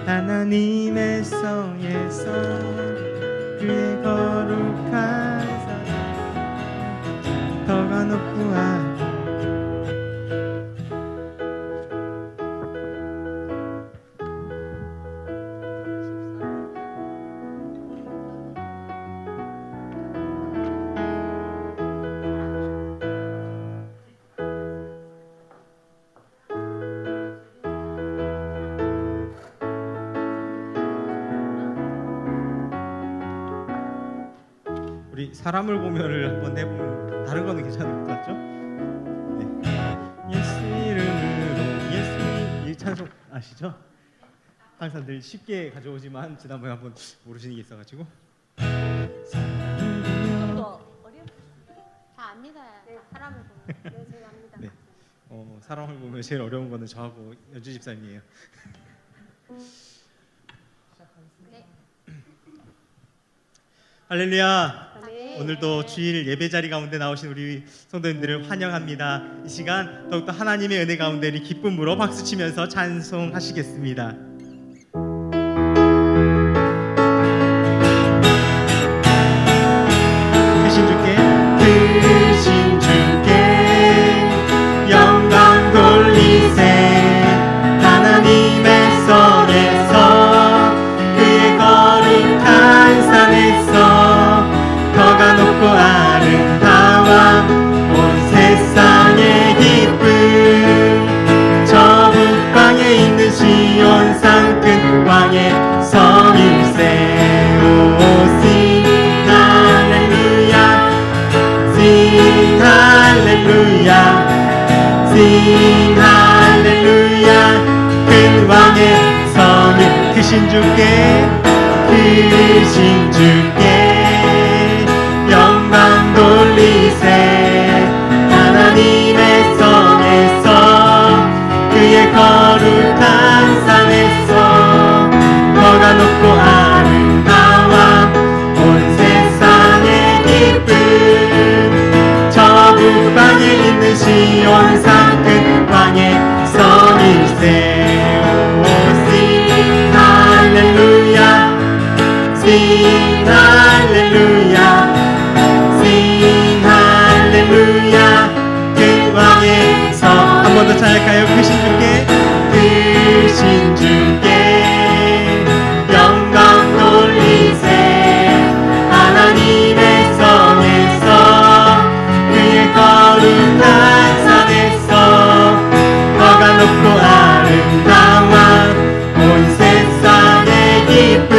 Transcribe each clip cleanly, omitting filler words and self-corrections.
하나님의 성에서 그의 거룩한 산 더가 높고 하니 우리 사람을 보면을 한번 해보면 다른 거는 괜찮을 것 같죠? 네. 예수 이름으로 예수 이 찬송 아시죠? 항상 늘 쉽게 가져오지만 지난번에 한번 모르시는 게 있어가지고 또 어려? 다 압니다. 네, 사람을 보면. 네, 제가 압니다. 네. 사람을 보면 제일 어려운 거는 저하고 연주 집사님이에요. 네. 할렐루야. 네. 오늘도 주일 예배 자리 가운데 나오신 우리 성도님들을 환영합니다. 이 시간 더욱더 하나님의 은혜 가운데 우리 기쁨으로 박수치면서 찬송하시겠습니다. 크신 주께 크신 주께 영광 돌리세 하나님의 성에서 그의 거룩한 산에서 더가 높고 아름다워 온 세상의 기쁨 저 북방에 있는 시온산 큰 왕의 성일세 오시 할렐루야 싱 할렐루야 싱 할렐루야 큰 왕의 성일 크신 주께 크신 주께 영광 돌리세 하나님의 성에서 그의 거룩한 산에서 더가 높고 아름다워 온 세상의 기쁨 저 북방에 있는 시온산 큰 왕의 성일세 오시 할렐루야 싱 할렐루야 싱 할렐루야 큰 왕의 성 한 번 더 찬양할까요? 크신 주께 크신 주께 영광 돌리세 하나님의 성에서 그의 거룩한 산에서 더가 높고 아름다워 온 세상의 기쁨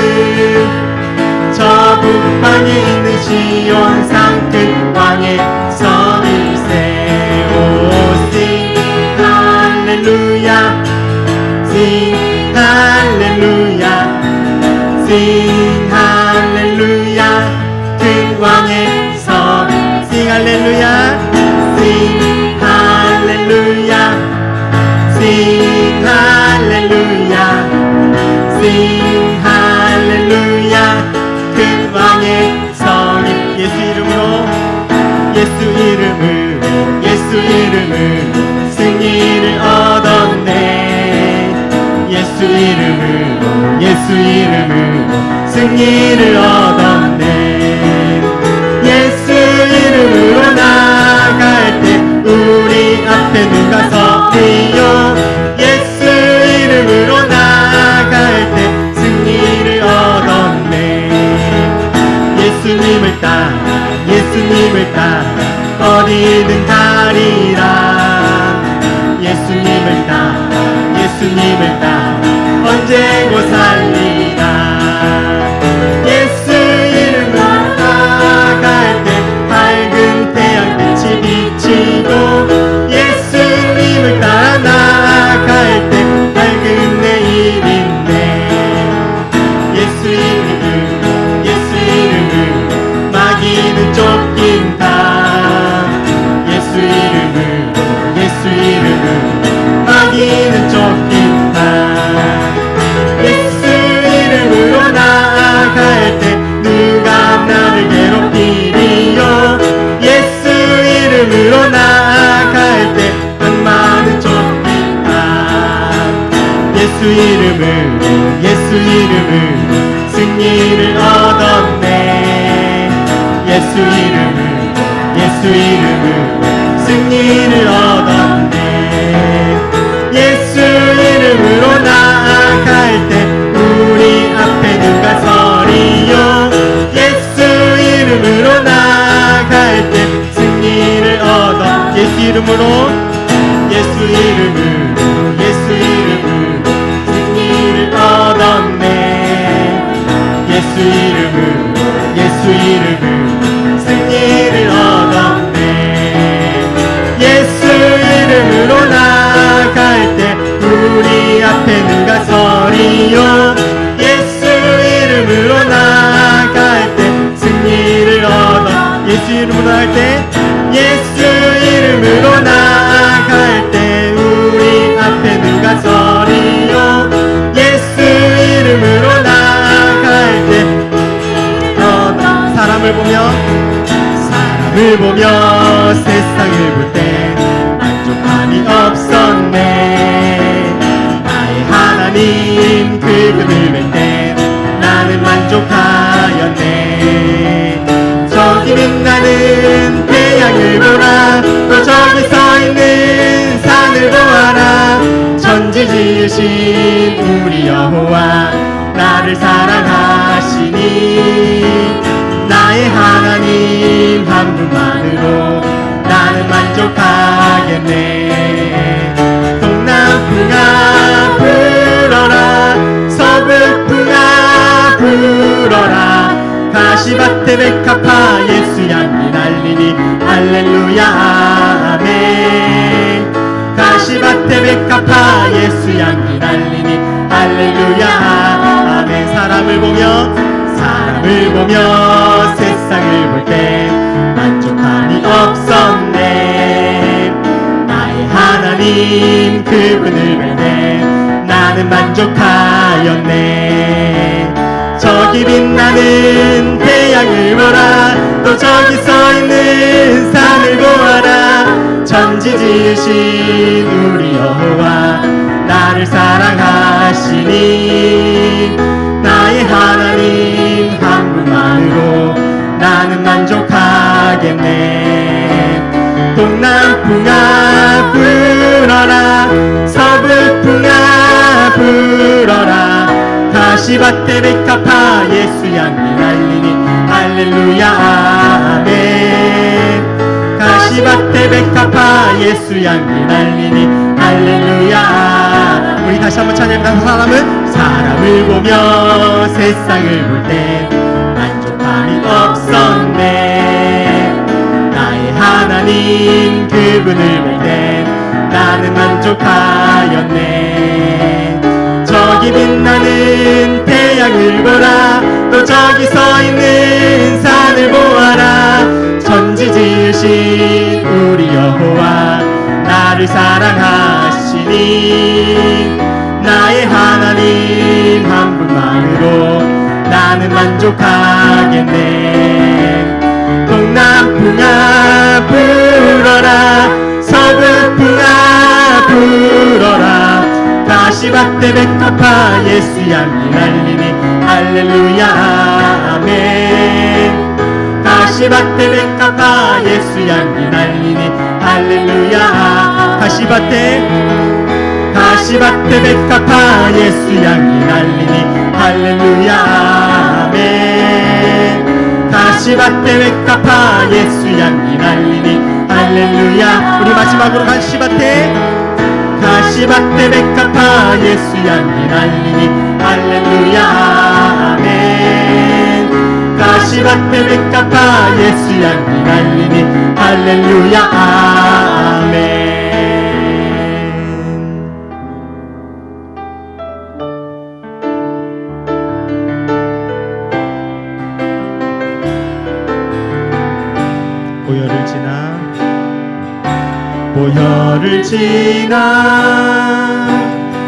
저 북방에 있는 시온산 큰 왕의 성일세 오시 할렐루야 싱 할렐루야 싱 할렐루야 큰 왕의 성 싱 할렐루야 싱 할렐루야 싱 할렐루야 싱 할렐루야 큰 왕의 성이 예수 이름으로 예수 이름으로 예수 이름으로 승리를 얻었네 예수 이름으로 예수 이름으로 승리를 얻었네 예수 이름으로 나갈 때 우리 앞에 누가 서리요 예수 이름으로 나갈 때 승리를 얻었네 예수님을 따라 예수님을 따라 어디든 가리라 예수님을 따라 예수님을 따라 언제고 살리라 예수 이름으로 나갈 때 밝은 태양빛이 비치고 예수님을 따라 나갈 때 밝은 내일인데 예수 이름으로 예수 이름으로 마귀는 쫓긴다 예수 이름으로 예수 이름으로 마귀는 쫓긴다 예수 이름으로 나 예수 이름으로 승리를 얻었네. 예수 이름으로 승리를 얻었네. 예수 이름으로 나아갈 때 우리 앞에 누가 서리요. 예수 이름으로 나아갈 때 승리를 얻어. 예수 이름으로 승리를 얻었네. 예수 이름으로 승리를 얻었네. 예수 이름으로 나아갈 때 우리 앞에 누가 서리요. 예수 이름으로 나아갈 때 승리를 얻어. 예수 이름으로 나아갈 때 예수 이름으로 나아갈 때 우리 앞에 누가 서리요. 예수 이름으로 나아갈 때 사람을 보며 세상을 볼 때 만족함이 없었네. 나의 하나님 그분을 뵐 때 나는 만족하였네. 저기 빛나는 태양을 보라. 또 저기 서 있는 산을 보아라. 천지 지으신 우리 여호와 나를 사랑하시니 나의 하나님 한 분만으로 나는 만족하겠네. 동남풍아 불어라. 서북풍아 불어라. 가시밭에 백합화 예수 향기 날리니 할렐루야 아멘. 가시밭에 백합화 예수 향기 날리니 할렐루야 아멘. 사람을 보며 세상을 볼 때 만족함이 없었네. 나의 하나님 그분을 뵐 때 나는 만족하였네. 저기 빛나는 태양을 보라. 또 저기 서 있는 산을 보아라. 천지 지으신 우리 여호와 나를 사랑하시니 나의 하나님 한 분만으로 나는 만족하겠네. 동남풍아 불어라. 서북풍아 불어라. 가시밭에 백합화 예수 향기 날리니 할렐루야 아멘. 가시밭에 백합화 예수 향기 날리니 할렐루야. 우리 다시 한번 찬양합니다. 사람을 보며 세상을 볼 때 만족함이 없었네. 나의 하나님 그분을 볼 때 나는 만족하였네. 저기 빛나는 태양을 보라. 또 저기 서 있는 산을 보아라. 천지 지으신 우리 여호와 나를 사랑하시니 나의 하나님 한 분만으로 나는 만족하겠네. 동남풍아 불어라. 서북풍아 불어라. 가시밭에 백합화 예수 향기 날리니 할렐루야 아멘. 가시밭에 백합화 예수 향기 날리니 할렐루야. 가시밭에 백합화 예수 향기 날리니 할렐루야 아멘. 가시밭에 백합화 예수 향기 날리니 할렐루야. 우리 마지막으로 가시밭에 백합화 예수 향기 날리니 할렐루야 아멘. 가시밭에 백합화 예수 향기 날리니 할렐루야 아멘. 보혈을 지나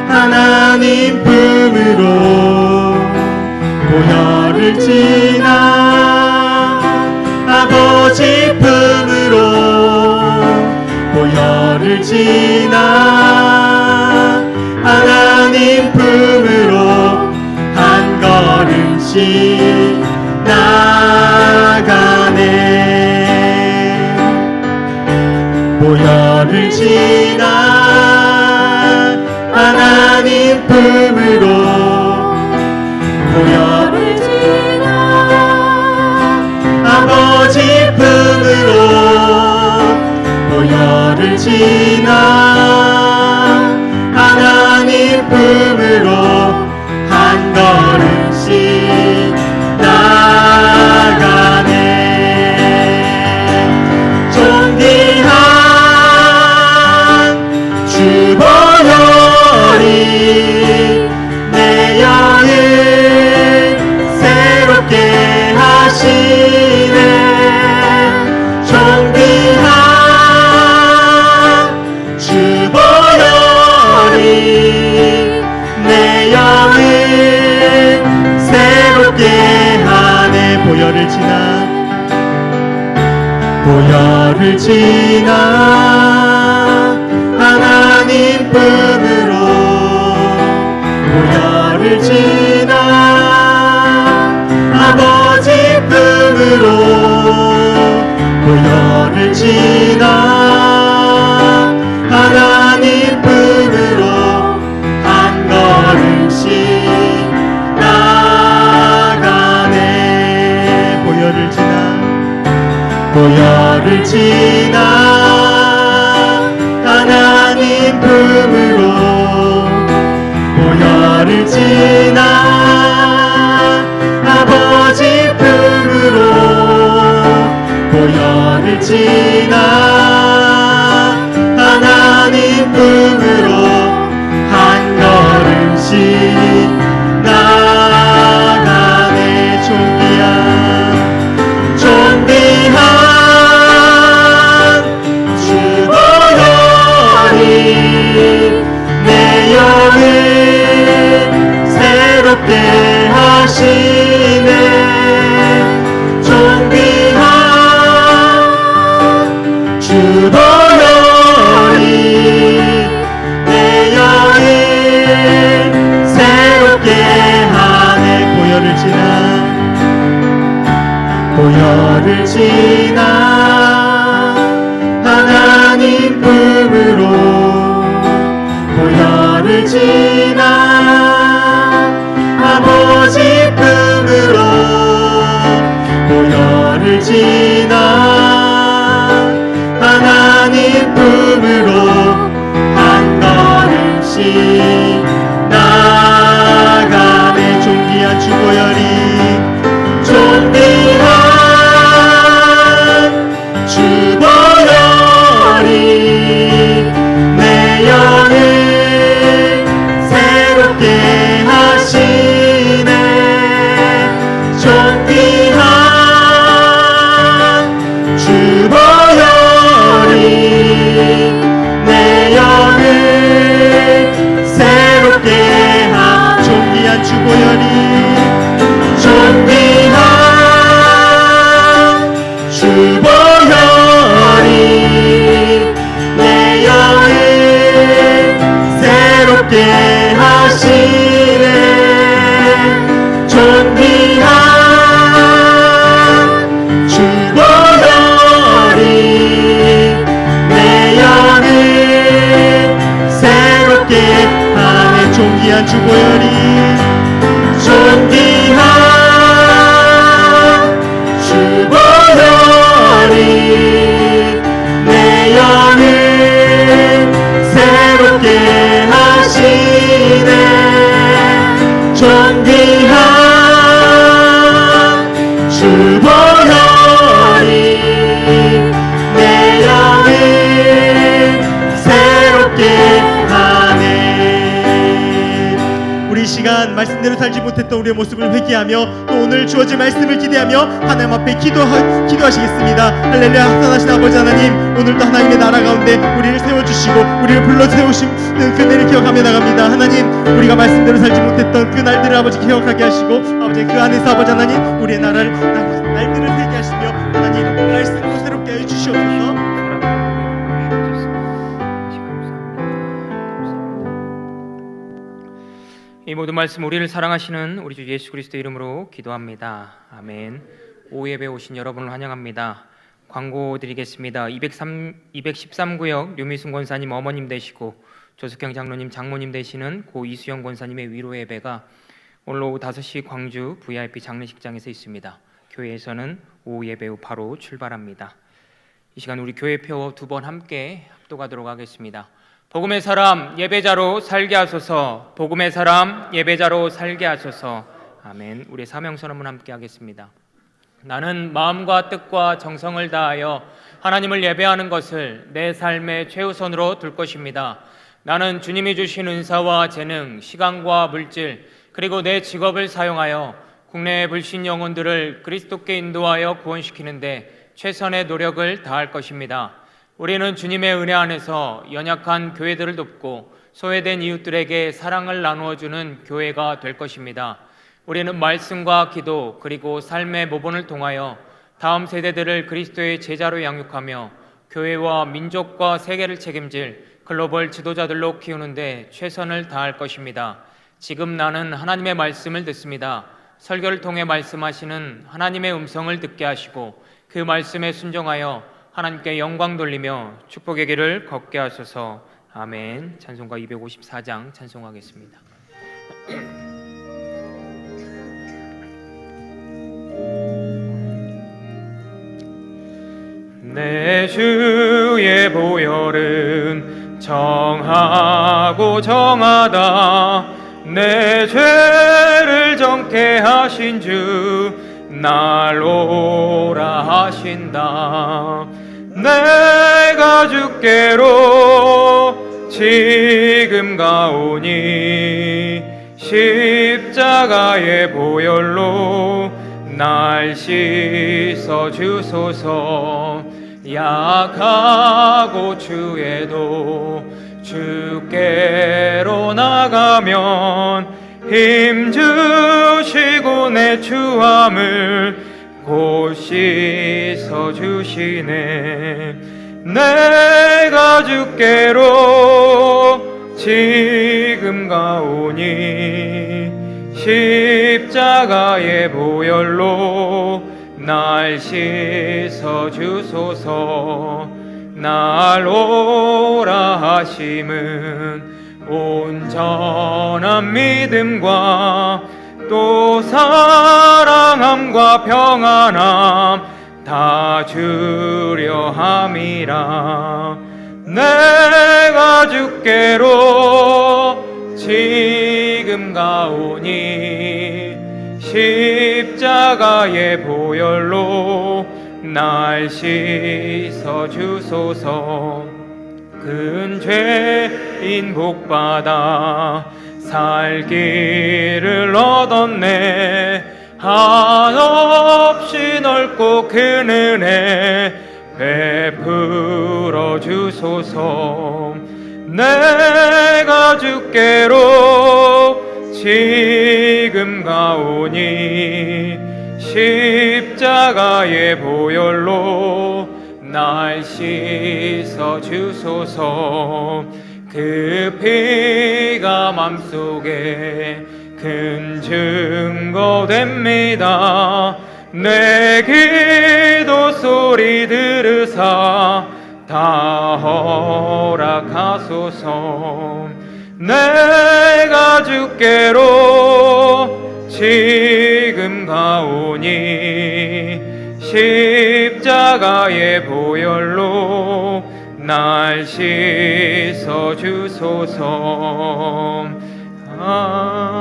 하나님 품으로 보혈을 지나 아버지 품으로 보혈을 지나 하나님 품으로 없이 나가네. 보혈을 지나 하나님 품으로, 보혈을 지나 아버지 품으로, 보혈을 지나 하나님 품으로 한 걸음씩 나가네. 존귀한 주 보혈이 내 영을 새롭게 하시네. 존귀한 주 보혈이 내 영을 새롭게 하네. 보혈을 지나, 보혈을 지나 하나님 품으로, 보혈을 지나 아버지 품으로, 보혈을 지나 하나님 품으로 한 걸음씩 나가네. 보혈을 지나, 보혈을 지나 하나님 품으로, 보혈을 지나 아버지 품으로, 보혈을 지나 하나님 품으로 한 걸음씩 나가네. 존귀한, 존귀한 주 보혈이 내 영을 새롭게 하시네. 존귀한 주 보혈이 내 영을 새롭게 하네. 보혈을 지나, 보혈을 지나 하나님 품으로, 보혈을 지나 아버지 품으로, 보혈을 지나 하나님 품으로 한 걸음씩 나가네. 존귀한 주 보혈이, 존귀한 주 보혈이 내 영을 새롭게 하시네. 존귀한 주 보혈이 내 영을 새롭게 존귀한 주 보혈이, 존귀한 주 보혈이 내 영을 새롭게 하시네. 존귀한 주 보혈이 내 영을 새롭게 하네. 존귀한 주 보혈이, 존귀한 주 보혈이 내 영을 새롭게 하시네. 존귀한 주 보혈이 내 영을 새롭게 하네. 우리 이 시간 말씀대로 살지 못했던 우리의 모습을 회개하며 또 오늘 주어질 말씀을 기대하며 하나님 앞에 기도하시겠습니다. 할렐루야. 합산하신 아버지 하나님, 오늘도 하나님의 나라 가운데 우리를 세워주시고 우리를 불러 세우신 그날을 기억하며 나갑니다. 하나님, 우리가 말씀대로 살지 못했던 그 날들을 아버지 기억하게 하시고 아버지 그 안에서 아버지 하나님 우리의 날들을 세게 하시며 하나님 말씀으로 새롭게 하여 주시옵소서. 이 모든 말씀 우리를 사랑하시는 우리 주 예수 그리스도 이름으로 기도합니다. 아멘. 오후 예배 오신 여러분을 환영합니다. 광고 드리겠습니다. 213구역 류미순 권사님 어머님 되시고 조숙경 장로님 장모님 되시는 고 이수영 권사님의 위로 예배가 오늘 오후 5시 광주 VIP 장례식장에서 있습니다. 교회에서는 오후 예배 후 바로 출발합니다. 이 시간 우리 교회표 2번 함께 합독하도록 하겠습니다. 복음의 사람 예배자로 살게 하소서. 복음의 사람 예배자로 살게 하소서. 아멘. 우리 사명선언문 함께 하겠습니다. 나는 마음과 뜻과 정성을 다하여 하나님을 예배하는 것을 내 삶의 최우선으로 둘 것입니다. 나는 주님이 주신 은사와 재능, 시간과 물질, 그리고 내 직업을 사용하여 국내의 불신 영혼들을 그리스도께 인도하여 구원시키는데 최선의 노력을 다할 것입니다. 우리는 주님의 은혜 안에서 연약한 교회들을 돕고 소외된 이웃들에게 사랑을 나누어주는 교회가 될 것입니다. 우리는 말씀과 기도 그리고 삶의 모본을 통하여 다음 세대들을 그리스도의 제자로 양육하며 교회와 민족과 세계를 책임질 글로벌 지도자들로 키우는데 최선을 다할 것입니다. 지금 나는 하나님의 말씀을 듣습니다. 설교를 통해 말씀하시는 하나님의 음성을 듣게 하시고 그 말씀에 순종하여 하나님께 영광 돌리며 축복의 길을 걷게 하소서. 아멘. 찬송가 254장 찬송하겠습니다. 내 주의 보혈은 정하고 정하다. 내 죄를 정케 하신 주 날 오라 하신다. 내가 주께로 지금 가오니 십자가의 보혈로 날 씻어 주소서. 약하고 주에도 주께로 나가면 힘 주시고 내 추함을 곧 씻어 주시네. 내가 주께로 지금 가오니 십자가의 보혈로 날 씻어 주소서. 날 오라 하심은 온전한 믿음과 또 사랑함과 평안함 다 주려 함이라. 내가 주께로 지금 가오니 십자가의 보혈로 날 씻어 주소서. 큰 죄인 복받아 살기를 얻었네. 한없이 넓고 큰 은혜 베풀어 주소서. 내가 주께로 지금 가오니 십자가의 보혈로 날 씻어 주소서. 그 피가 맘속에 큰 증거 됩니다. 내 기도 소리 들으사 다 허락하소서. 내가 주께로 지금 가오니 십자가의 보혈로 날 씻어 주소서. 아멘.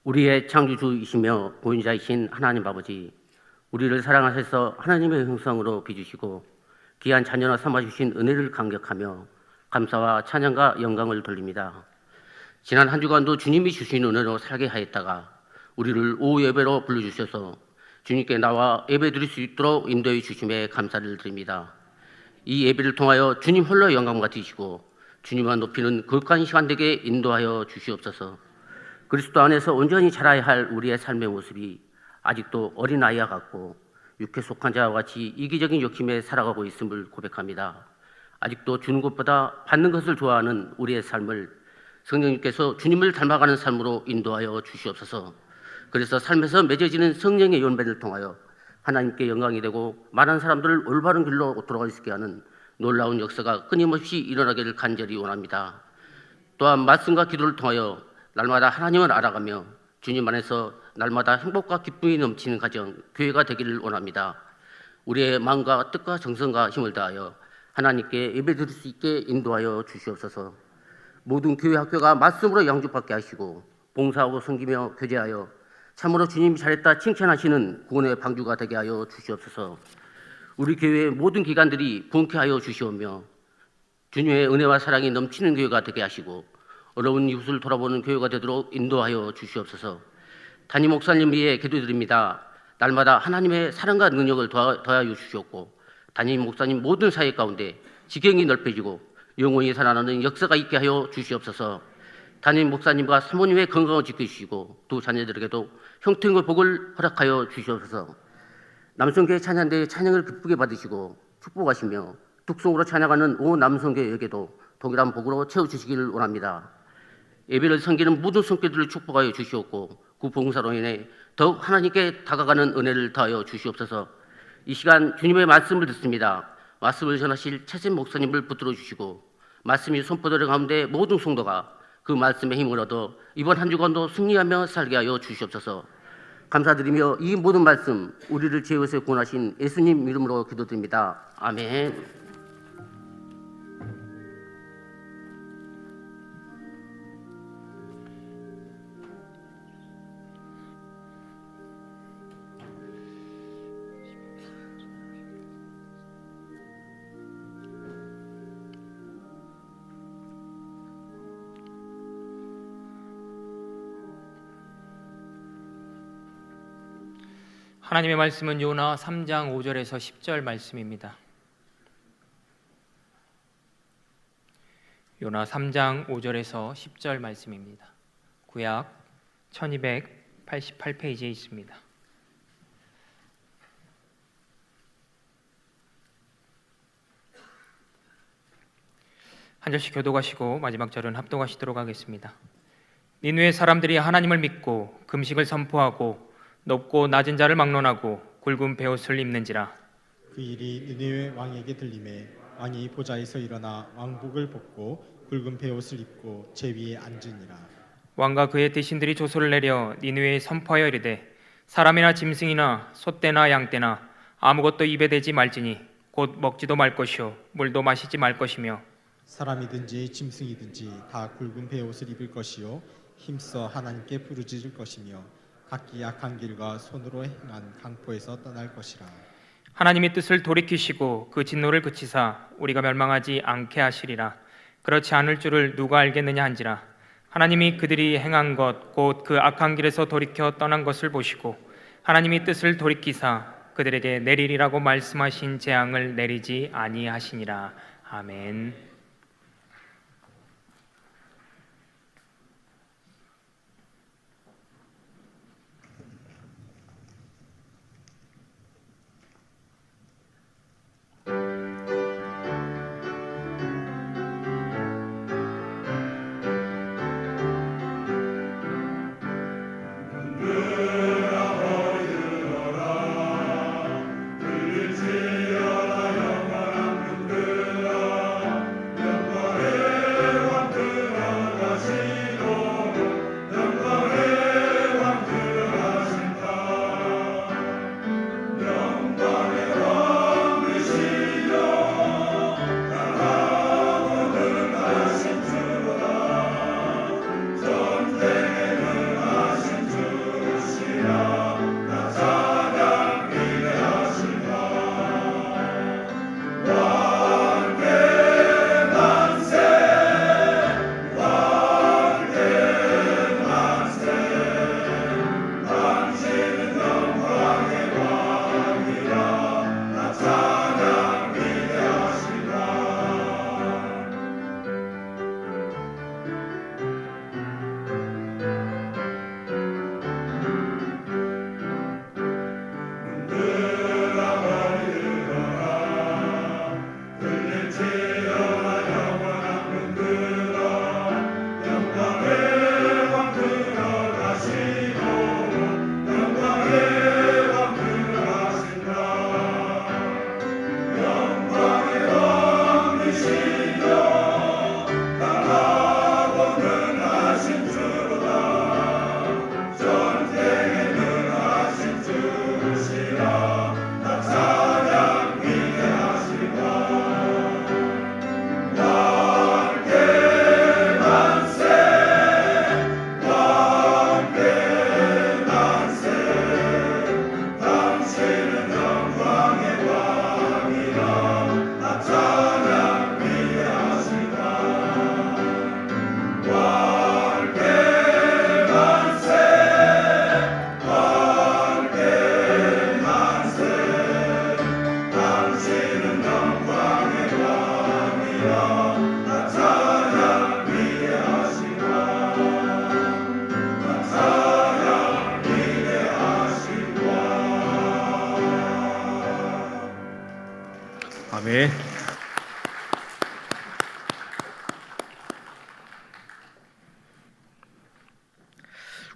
우리의 창조주이시며 보인자이신 하나님 아버지, 우리를 사랑하셔서 하나님의 형상으로 빚으시고 귀한 자녀나 삼아주신 은혜를 감격하며 감사와 찬양과 영광을 돌립니다. 지난 한 주간도 주님이 주신 은혜로 살게 하였다가 우리를 오후 예배로 불러주셔서 주님께 나와 예배 드릴 수 있도록 인도해 주심에 감사를 드립니다. 이 예배를 통하여 주님 홀로 영광 받으시고 주님만 높이는 거룩한 시간 되게 인도하여 주시옵소서. 그리스도 안에서 온전히 자라야 할 우리의 삶의 모습이 아직도 어린아이와 같고 육에 속한 자와 같이 이기적인 욕심에 살아가고 있음을 고백합니다. 아직도 주는 것보다 받는 것을 좋아하는 우리의 삶을 성령님께서 주님을 닮아가는 삶으로 인도하여 주시옵소서. 그래서 삶에서 맺어지는 성령의 연배를 통하여 하나님께 영광이 되고 많은 사람들을 올바른 길로 돌아갈 수 있게 하는 놀라운 역사가 끊임없이 일어나기를 간절히 원합니다. 또한 말씀과 기도를 통하여 날마다 하나님을 알아가며 주님 안에서 날마다 행복과 기쁨이 넘치는 가정, 교회가 되기를 원합니다. 우리의 마음과 뜻과 정성과 힘을 다하여 하나님께 예배드릴 수 있게 인도하여 주시옵소서. 모든 교회 학교가 말씀으로 양육받게 하시고 봉사하고 섬기며 교제하여 참으로 주님이 잘했다 칭찬하시는 구원의 방주가 되게 하여 주시옵소서. 우리 교회의 모든 기관들이 부흥케 주시오며 주님의 은혜와 사랑이 넘치는 교회가 되게 하시고 어려운 이웃을 돌아보는 교회가 되도록 인도하여 주시옵소서. 담임 목사님 위해 기도드립니다. 날마다 하나님의 사랑과 능력을 더하여 주시옵고 담임 목사님 모든 사역 가운데 지경이 넓혀지고 영원히 살아나는 역사가 있게 하여 주시옵소서. 담임 목사님과 사모님의 건강을 지켜주시고 두 자녀들에게도 형통의 복을 허락하여 주시옵소서. 남성교회 찬양대의 찬양을 기쁘게 받으시고 축복하시며 tuk성으로 찬양하는 온 남성교회에게도 동일한 복으로 채워주시기를 원합니다. 예배를 섬기는 모든 성교들을 축복하여 주시옵고 그 봉사로 인해 더욱 하나님께 다가가는 은혜를 더하여 주시옵소서. 이 시간 주님의 말씀을 듣습니다. 말씀을 전하실 최신 목사님을 붙들어 주시고 말씀이 선포되는 가운데 모든 성도가 그 말씀의 힘을 얻어 이번 한 주간도 승리하며 살게 하여 주시옵소서. 감사드리며 이 모든 말씀 우리를 죄에서 구원하신 예수님 이름으로 기도드립니다. 아멘. 하나님의 말씀은 요나 3장 5절에서 10절 말씀입니다. 요나 3장 5절에서 10절 말씀입니다. 구약 1288페이지에 있습니다. 한 절씩 교독하시고 마지막 절은 합독하시도록 하겠습니다. 니느웨 사람들이 하나님을 믿고 금식을 선포하고 높고 낮은 자를 막론하고 굵은 베옷을 입는지라. 그 일이 느네웨 왕에게 들림에 왕이 보좌에서 일어나 왕복을 벗고 굵은 베옷을 입고 제 위에 앉으니라. 왕과 그의 대신들이 조소를 내려 니느웨에 선포하여 이르되 사람이나 짐승이나 소떼나 양떼나 아무것도 입에 대지 말지니 곧 먹지도 말 것이요 물도 마시지 말 것이며 사람이든지 짐승이든지 다 굵은 베옷을 입을 것이요 힘써 하나님께 부르짖을 것이며 각기 악한 길과 손으로 행한 강포에서 떠날 것이라. 하나님의 뜻을 돌이키시고 그 진노를 그치사 우리가 멸망하지 않게 하시리라. 그렇지 않을 줄을 누가 알겠느냐 한지라. 하나님이 그들이 행한 것 곧 그 악한 길에서 돌이켜 떠난 것을 보시고 하나님이 뜻을 돌이키사 그들에게 내리리라고 말씀하신 재앙을 내리지 아니하시니라. 아멘. 아멘.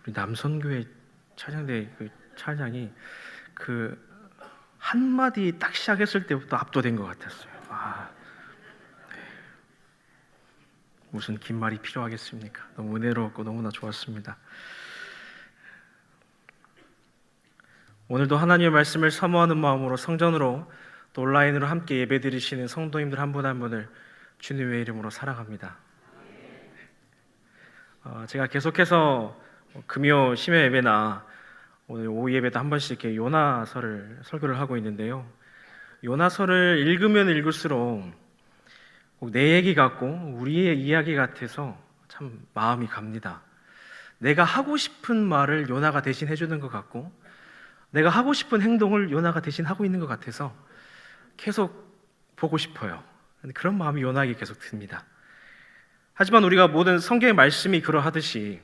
우리 남선교회 찬양대 그 찬양이 그 한마디 딱 시작했을 때부터 압도된 것 같았어요. 네. 무슨 긴 말이 필요하겠습니까? 너무 은혜로웠고 너무나 좋았습니다. 오늘도 하나님의 말씀을 사모하는 마음으로 성전으로 또 온라인으로 함께 예배드리시는 성도님들 한 분 한 분을 주님의 이름으로 사랑합니다. 제가 계속해서 금요 심야 예배나 오늘 오후 예배도 한 번씩 이렇게 요나서를 설교를 하고 있는데요. 요나서를 읽으면 읽을수록 꼭 내 얘기 같고 우리의 이야기 같아서 참 마음이 갑니다. 내가 하고 싶은 말을 요나가 대신 해주는 것 같고 내가 하고 싶은 행동을 요나가 대신 하고 있는 것 같아서 계속 보고 싶어요. 그런 마음이 요나에게 계속 듭니다. 하지만 우리가 모든 성경의 말씀이 그러하듯이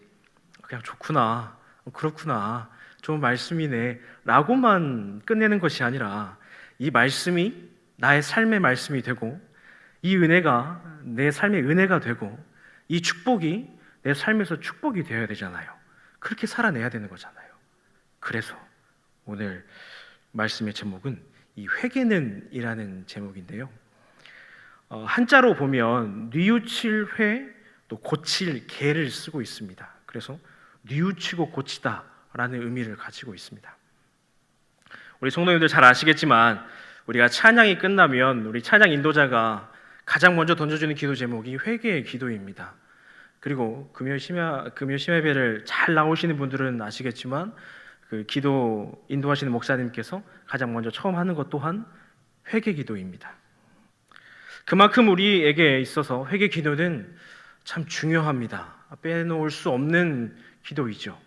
그냥 좋구나, 그렇구나, 좋은 말씀이네 라고만 끝내는 것이 아니라 이 말씀이 나의 삶의 말씀이 되고 이 은혜가 내 삶의 은혜가 되고 이 축복이 내 삶에서 축복이 되어야 되잖아요. 그렇게 살아내야 되는 거잖아요. 그래서 오늘 말씀의 제목은 이 회개는 이라는 제목인데요. 한자로 보면 뉘우칠 회, 또 고칠 개를 쓰고 있습니다. 그래서 뉘우치고 고치다 라는 의미를 가지고 있습니다. 우리 성도님들 잘 아시겠지만 우리가 찬양이 끝나면 우리 찬양 인도자가 가장 먼저 던져주는 기도 제목이 회개의 기도입니다. 그리고 금요 심야 예배를 잘 나오시는 분들은 아시겠지만 그 기도 인도하시는 목사님께서 가장 먼저 처음 하는 것 또한 회개 기도입니다. 그만큼 우리에게 있어서 회개 기도는 참 중요합니다. 빼놓을 수 없는 기도이죠.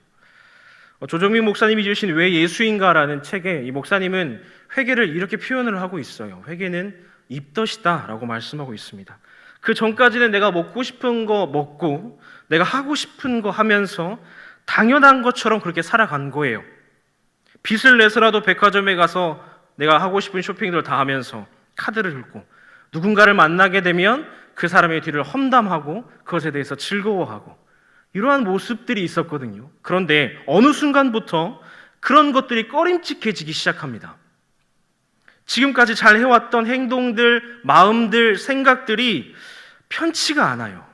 조정민 목사님이 지으신 왜 예수인가라는 책에 이 목사님은 회개를 이렇게 표현을 하고 있어요. 회개는 입덧이다 라고 말씀하고 있습니다. 그 전까지는 내가 먹고 싶은 거 먹고 내가 하고 싶은 거 하면서 당연한 것처럼 그렇게 살아간 거예요. 빚을 내서라도 백화점에 가서 내가 하고 싶은 쇼핑들을 다 하면서 카드를 긁고 누군가를 만나게 되면 그 사람의 뒤를 험담하고 그것에 대해서 즐거워하고 이러한 모습들이 있었거든요. 그런데 어느 순간부터 그런 것들이 꺼림칙해지기 시작합니다. 지금까지 잘 해왔던 행동들, 마음들, 생각들이 편치가 않아요.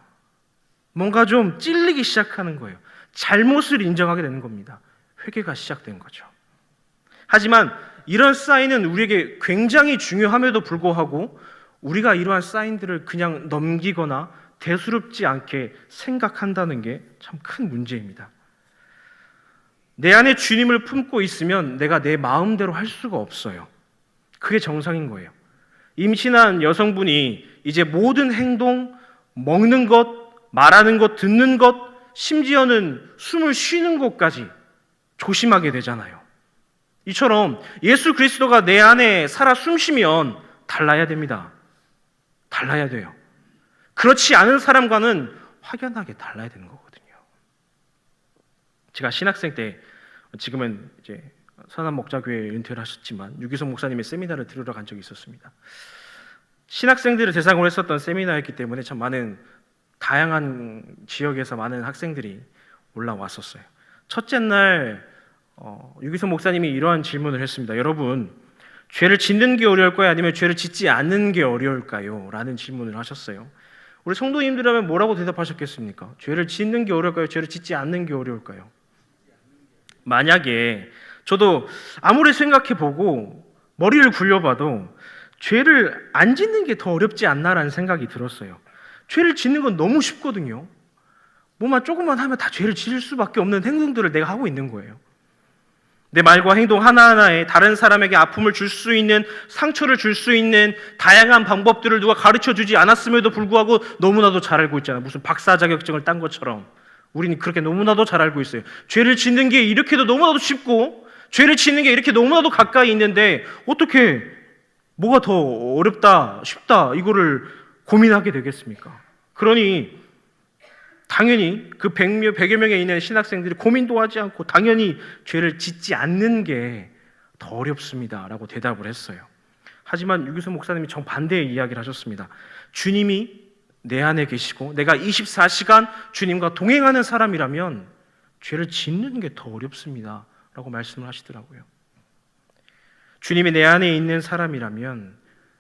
뭔가 좀 찔리기 시작하는 거예요. 잘못을 인정하게 되는 겁니다. 회개가 시작된 거죠. 하지만 이런 사인은 우리에게 굉장히 중요함에도 불구하고 우리가 이러한 사인들을 그냥 넘기거나 대수롭지 않게 생각한다는 게 참 큰 문제입니다. 내 안에 주님을 품고 있으면 내가 내 마음대로 할 수가 없어요. 그게 정상인 거예요. 임신한 여성분이 이제 모든 행동, 먹는 것, 말하는 것, 듣는 것, 심지어는 숨을 쉬는 것까지 조심하게 되잖아요. 이처럼 예수 그리스도가 내 안에 살아 숨쉬면 달라야 됩니다. 달라야 돼요. 그렇지 않은 사람과는 확연하게 달라야 되는 거거든요. 제가 신학생 때, 지금은 이제 선한목자교회에 은퇴를 하셨지만 유기성 목사님의 세미나를 들으러 간 적이 있었습니다. 신학생들을 대상으로 했었던 세미나였기 때문에 참 많은 다양한 지역에서 많은 학생들이 올라왔었어요. 첫째 날 유기성 목사님이 이러한 질문을 했습니다. 여러분, 죄를 짓는 게 어려울까요? 아니면 죄를 짓지 않는 게 어려울까요? 라는 질문을 하셨어요. 우리 성도님들이라면 뭐라고 대답하셨겠습니까? 죄를 짓는 게 어려울까요? 죄를 짓지 않는 게 어려울까요? 만약에 저도 아무리 생각해보고 머리를 굴려봐도 죄를 안 짓는 게 더 어렵지 않나라는 생각이 들었어요. 죄를 짓는 건 너무 쉽거든요. 뭐만 조금만 하면 다 죄를 지을 수밖에 없는 행동들을 내가 하고 있는 거예요. 내 말과 행동 하나하나에 다른 사람에게 아픔을 줄 수 있는, 상처를 줄 수 있는 다양한 방법들을 누가 가르쳐주지 않았음에도 불구하고 너무나도 잘 알고 있잖아요. 무슨 박사 자격증을 딴 것처럼 우리는 그렇게 너무나도 잘 알고 있어요. 죄를 짓는 게 이렇게도 너무나도 쉽고 죄를 짓는 게 이렇게 너무나도 가까이 있는데 어떻게 뭐가 더 어렵다, 쉽다 이거를 고민하게 되겠습니까? 그러니 당연히 그 100여 명에 있는 신학생들이 고민도 하지 않고 당연히 죄를 짓지 않는 게 더 어렵습니다 라고 대답을 했어요. 하지만 유기수 목사님이 정반대의 이야기를 하셨습니다. 주님이 내 안에 계시고 내가 24시간 주님과 동행하는 사람이라면 죄를 짓는 게 더 어렵습니다 라고 말씀을 하시더라고요. 주님이 내 안에 있는 사람이라면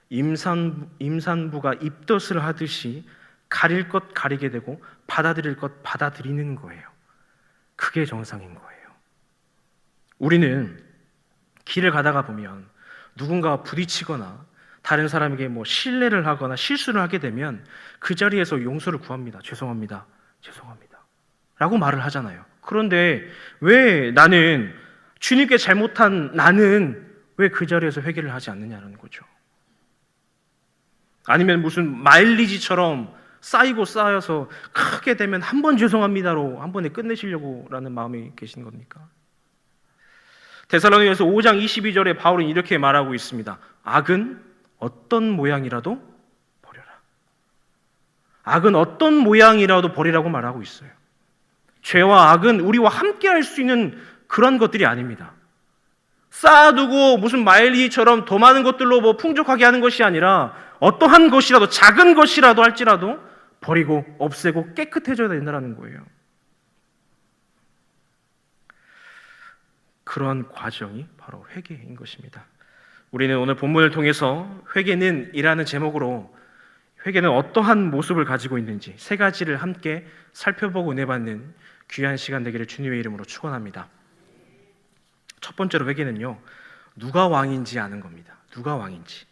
임산부가 입덧을 하듯이 가릴 것 가리게 되고 받아들일 것 받아들이는 거예요. 그게 정상인 거예요. 우리는 길을 가다가 보면 누군가와 부딪히거나 다른 사람에게 신뢰를 하거나 실수를 하게 되면 그 자리에서 용서를 구합니다. 죄송합니다. 죄송합니다. 라고 말을 하잖아요. 그런데 왜 나는 주님께 잘못한 나는 왜 그 자리에서 회개를 하지 않느냐는 거죠. 아니면 무슨 마일리지처럼 쌓이고 쌓여서 크게 되면 한 번 죄송합니다로 한 번에 끝내시려고 라는 마음이 계신 겁니까? 데살로니가서 5장 22절에 바울은 이렇게 말하고 있습니다. 악은 어떤 모양이라도 버려라. 악은 어떤 모양이라도 버리라고 말하고 있어요. 죄와 악은 우리와 함께 할 수 있는 그런 것들이 아닙니다. 쌓아두고 무슨 마일리지처럼 더 많은 것들로 풍족하게 하는 것이 아니라 어떠한 것이라도 작은 것이라도 할지라도 버리고 없애고 깨끗해져야 된다는 거예요. 그러한 과정이 바로 회개인 것입니다. 우리는 오늘 본문을 통해서 회개는 이라는 제목으로 회개는 어떠한 모습을 가지고 있는지 세 가지를 함께 살펴보고 은혜 받는 귀한 시간 되기를 주님의 이름으로 축원합니다. 첫 번째로 회개는요, 누가 왕인지 아는 겁니다. 누가 왕인지.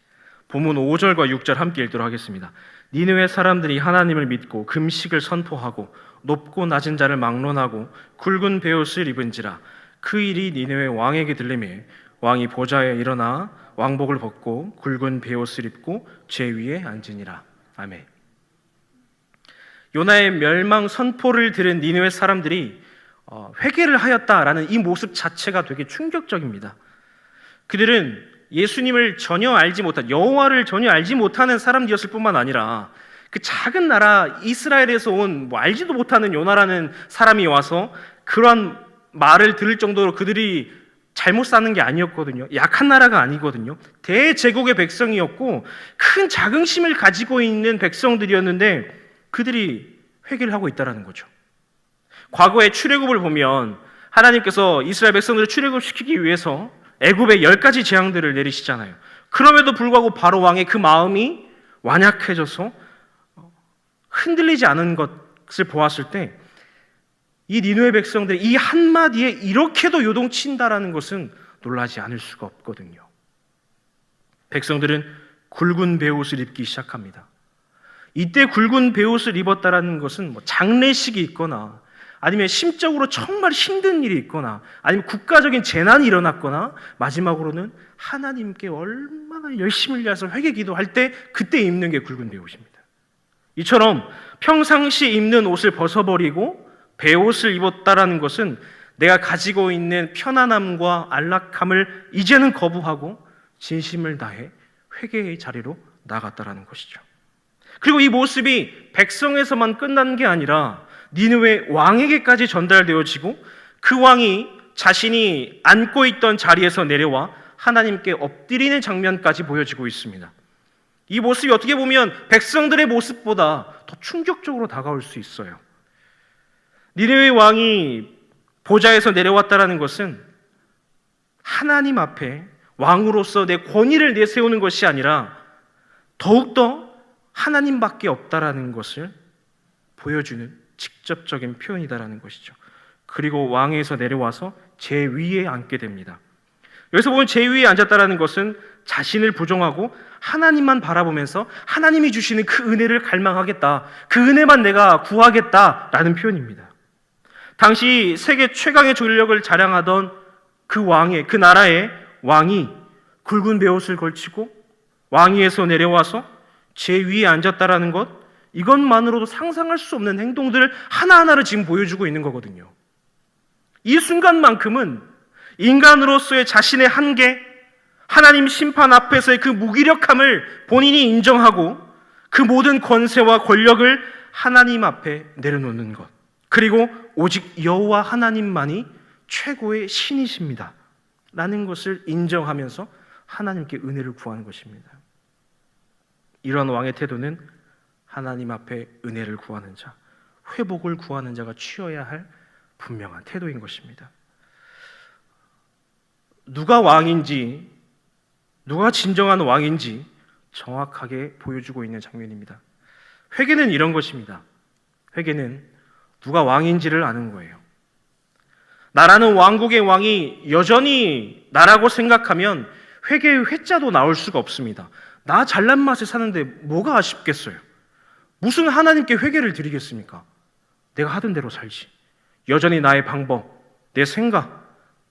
본문 5절과 6절 함께 읽도록 하겠습니다. 니느웨 사람들이 하나님을 믿고 금식을 선포하고 높고 낮은 자를 막론하고 굵은 베옷을 입은지라. 그 일이 니느웨 왕에게 들리매 왕이 보좌에 일어나 왕복을 벗고 굵은 베옷을 입고 죄 위에 앉으니라. 아멘. 요나의 멸망 선포를 들은 니느웨 사람들이 회개를 하였다라는 이 모습 자체가 되게 충격적입니다. 그들은 예수님을 전혀 알지 못한, 여호와를 전혀 알지 못하는 사람들이었을 뿐만 아니라 그 작은 나라 이스라엘에서 온 알지도 못하는 요나라는 사람이 와서 그러한 말을 들을 정도로 그들이 잘못 사는 게 아니었거든요. 약한 나라가 아니거든요. 대제국의 백성이었고 큰 자긍심을 가지고 있는 백성들이었는데 그들이 회개를 하고 있다는 거죠. 과거의 출애굽을 보면 하나님께서 이스라엘 백성들을 출애굽시키기 위해서 애굽에 10가지 재앙들을 내리시잖아요. 그럼에도 불구하고 바로 왕의 그 마음이 완약해져서 흔들리지 않은 것을 보았을 때 이 니느웨 백성들이 이 한마디에 이렇게도 요동친다라는 것은 놀라지 않을 수가 없거든요. 백성들은 굵은 베옷을 입기 시작합니다. 이때 굵은 베옷을 입었다라는 것은 장례식이 있거나 아니면 심적으로 정말 힘든 일이 있거나 아니면 국가적인 재난이 일어났거나 마지막으로는 하나님께 얼마나 열심을 다해서 회개 기도할 때 그때 입는 게 굵은 베옷입니다. 이처럼 평상시 입는 옷을 벗어버리고 베옷을 입었다라는 것은 내가 가지고 있는 편안함과 안락함을 이제는 거부하고 진심을 다해 회개의 자리로 나갔다라는 것이죠. 그리고 이 모습이 백성에서만 끝난 게 아니라 니느웨 왕에게까지 전달되어지고 그 왕이 자신이 앉고 있던 자리에서 내려와 하나님께 엎드리는 장면까지 보여지고 있습니다. 이 모습이 어떻게 보면 백성들의 모습보다 더 충격적으로 다가올 수 있어요. 니느웨 왕이 보좌에서 내려왔다는 것은 하나님 앞에 왕으로서 내 권위를 내세우는 것이 아니라 더욱더 하나님밖에 없다라는 것을 보여주는 직접적인 표현이다라는 것이죠. 그리고 왕에서 내려와서 제 위에 앉게 됩니다. 여기서 보면 제 위에 앉았다라는 것은 자신을 부정하고 하나님만 바라보면서 하나님이 주시는 그 은혜를 갈망하겠다, 그 은혜만 내가 구하겠다라는 표현입니다. 당시 세계 최강의 전력을 자랑하던 그 왕의, 그 나라의 왕이 굵은 베옷을 걸치고 왕위에서 내려와서 제 위에 앉았다라는 것, 이것만으로도 상상할 수 없는 행동들을 하나하나를 지금 보여주고 있는 거거든요. 이 순간만큼은 인간으로서의 자신의 한계, 하나님 심판 앞에서의 그 무기력함을 본인이 인정하고 그 모든 권세와 권력을 하나님 앞에 내려놓는 것, 그리고 오직 여호와 하나님만이 최고의 신이십니다 라는 것을 인정하면서 하나님께 은혜를 구하는 것입니다. 이런 왕의 태도는 하나님 앞에 은혜를 구하는 자, 회복을 구하는 자가 취해야 할 분명한 태도인 것입니다. 누가 왕인지, 누가 진정한 왕인지 정확하게 보여주고 있는 장면입니다. 회개는 이런 것입니다. 회개는 누가 왕인지를 아는 거예요. 나라는 왕국의 왕이 여전히 나라고 생각하면 회개의 회자도 나올 수가 없습니다. 나 잘난 맛에 사는데 뭐가 아쉽겠어요? 무슨 하나님께 회개를 드리겠습니까? 내가 하던 대로 살지. 여전히 나의 방법, 내 생각,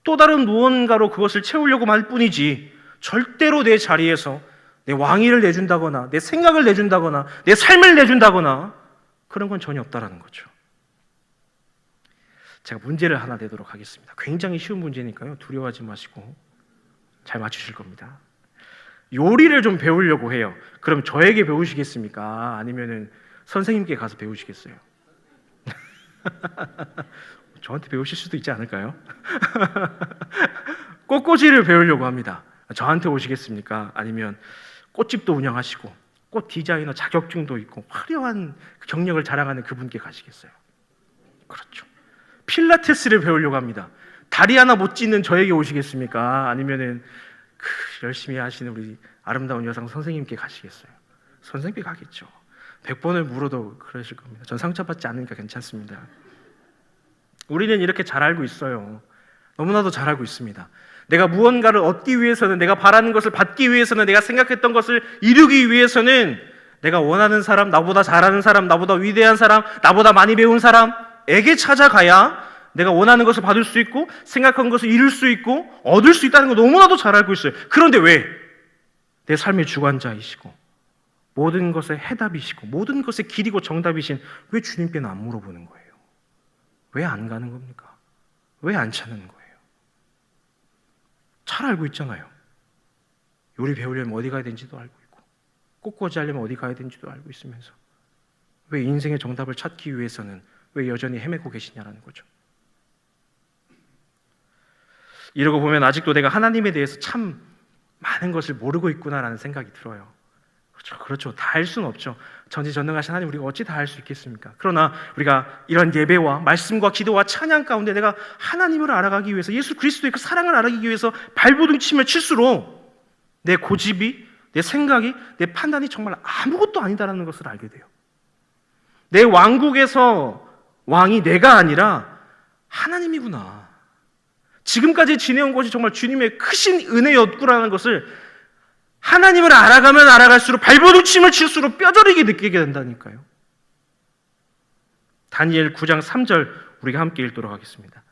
또 다른 무언가로 그것을 채우려고 할 뿐이지 절대로 내 자리에서 내 왕위를 내준다거나 내 생각을 내준다거나 내 삶을 내준다거나 그런 건 전혀 없다라는 거죠. 제가 문제를 하나 내도록 하겠습니다. 굉장히 쉬운 문제니까요. 두려워하지 마시고 잘 맞추실 겁니다. 요리를 좀 배우려고 해요. 그럼 저에게 배우시겠습니까? 아니면은 선생님께 가서 배우시겠어요? 저한테 배우실 수도 있지 않을까요? 꽃꽂이를 배우려고 합니다. 저한테 오시겠습니까? 아니면 꽃집도 운영하시고 꽃 디자이너 자격증도 있고 화려한 경력을 자랑하는 그분께 가시겠어요? 그렇죠. 필라테스를 배우려고 합니다. 다리 하나 못 찢는 저에게 오시겠습니까? 아니면은 열심히 하시는 우리 아름다운 여성 선생님께 가시겠어요? 선생님께 가겠죠. 100번을 물어도 그러실 겁니다. 전 상처받지 않으니까 괜찮습니다. 우리는 이렇게 잘 알고 있어요. 너무나도 잘 알고 있습니다. 내가 무언가를 얻기 위해서는, 내가 바라는 것을 받기 위해서는, 내가 생각했던 것을 이루기 위해서는 내가 원하는 사람, 나보다 잘하는 사람, 나보다 위대한 사람, 나보다 많이 배운 사람에게 찾아가야 내가 원하는 것을 받을 수 있고 생각한 것을 이룰 수 있고 얻을 수 있다는 걸 너무나도 잘 알고 있어요. 그런데 왜? 내 삶의 주관자이시고 모든 것의 해답이시고 모든 것의 길이고 정답이신 왜 주님께는 안 물어보는 거예요? 왜 안 가는 겁니까? 왜 안 찾는 거예요? 잘 알고 있잖아요. 요리 배우려면 어디 가야 되는지도 알고 있고 꽃꽂이 하려면 어디 가야 되는지도 알고 있으면서 왜 인생의 정답을 찾기 위해서는 왜 여전히 헤매고 계시냐라는 거죠. 이러고 보면 아직도 내가 하나님에 대해서 참 많은 것을 모르고 있구나라는 생각이 들어요. 그렇죠. 다 할 수는 없죠. 전지전능하신 하나님 우리가 어찌 다 할 수 있겠습니까? 그러나 우리가 이런 예배와 말씀과 기도와 찬양 가운데 내가 하나님을 알아가기 위해서 예수 그리스도의 그 사랑을 알아가기 위해서 발버둥치며 칠수록 내 고집이, 내 생각이, 내 판단이 정말 아무것도 아니다라는 것을 알게 돼요. 내 왕국에서 왕이 내가 아니라 하나님이구나. 지금까지 지내온 것이 정말 주님의 크신 은혜였구나라는 것을 하나님을 알아가면 알아갈수록 발버둥침을 칠수록 뼈저리게 느끼게 된다니까요. 다니엘 9장 3절 우리가 함께 읽도록 하겠습니다.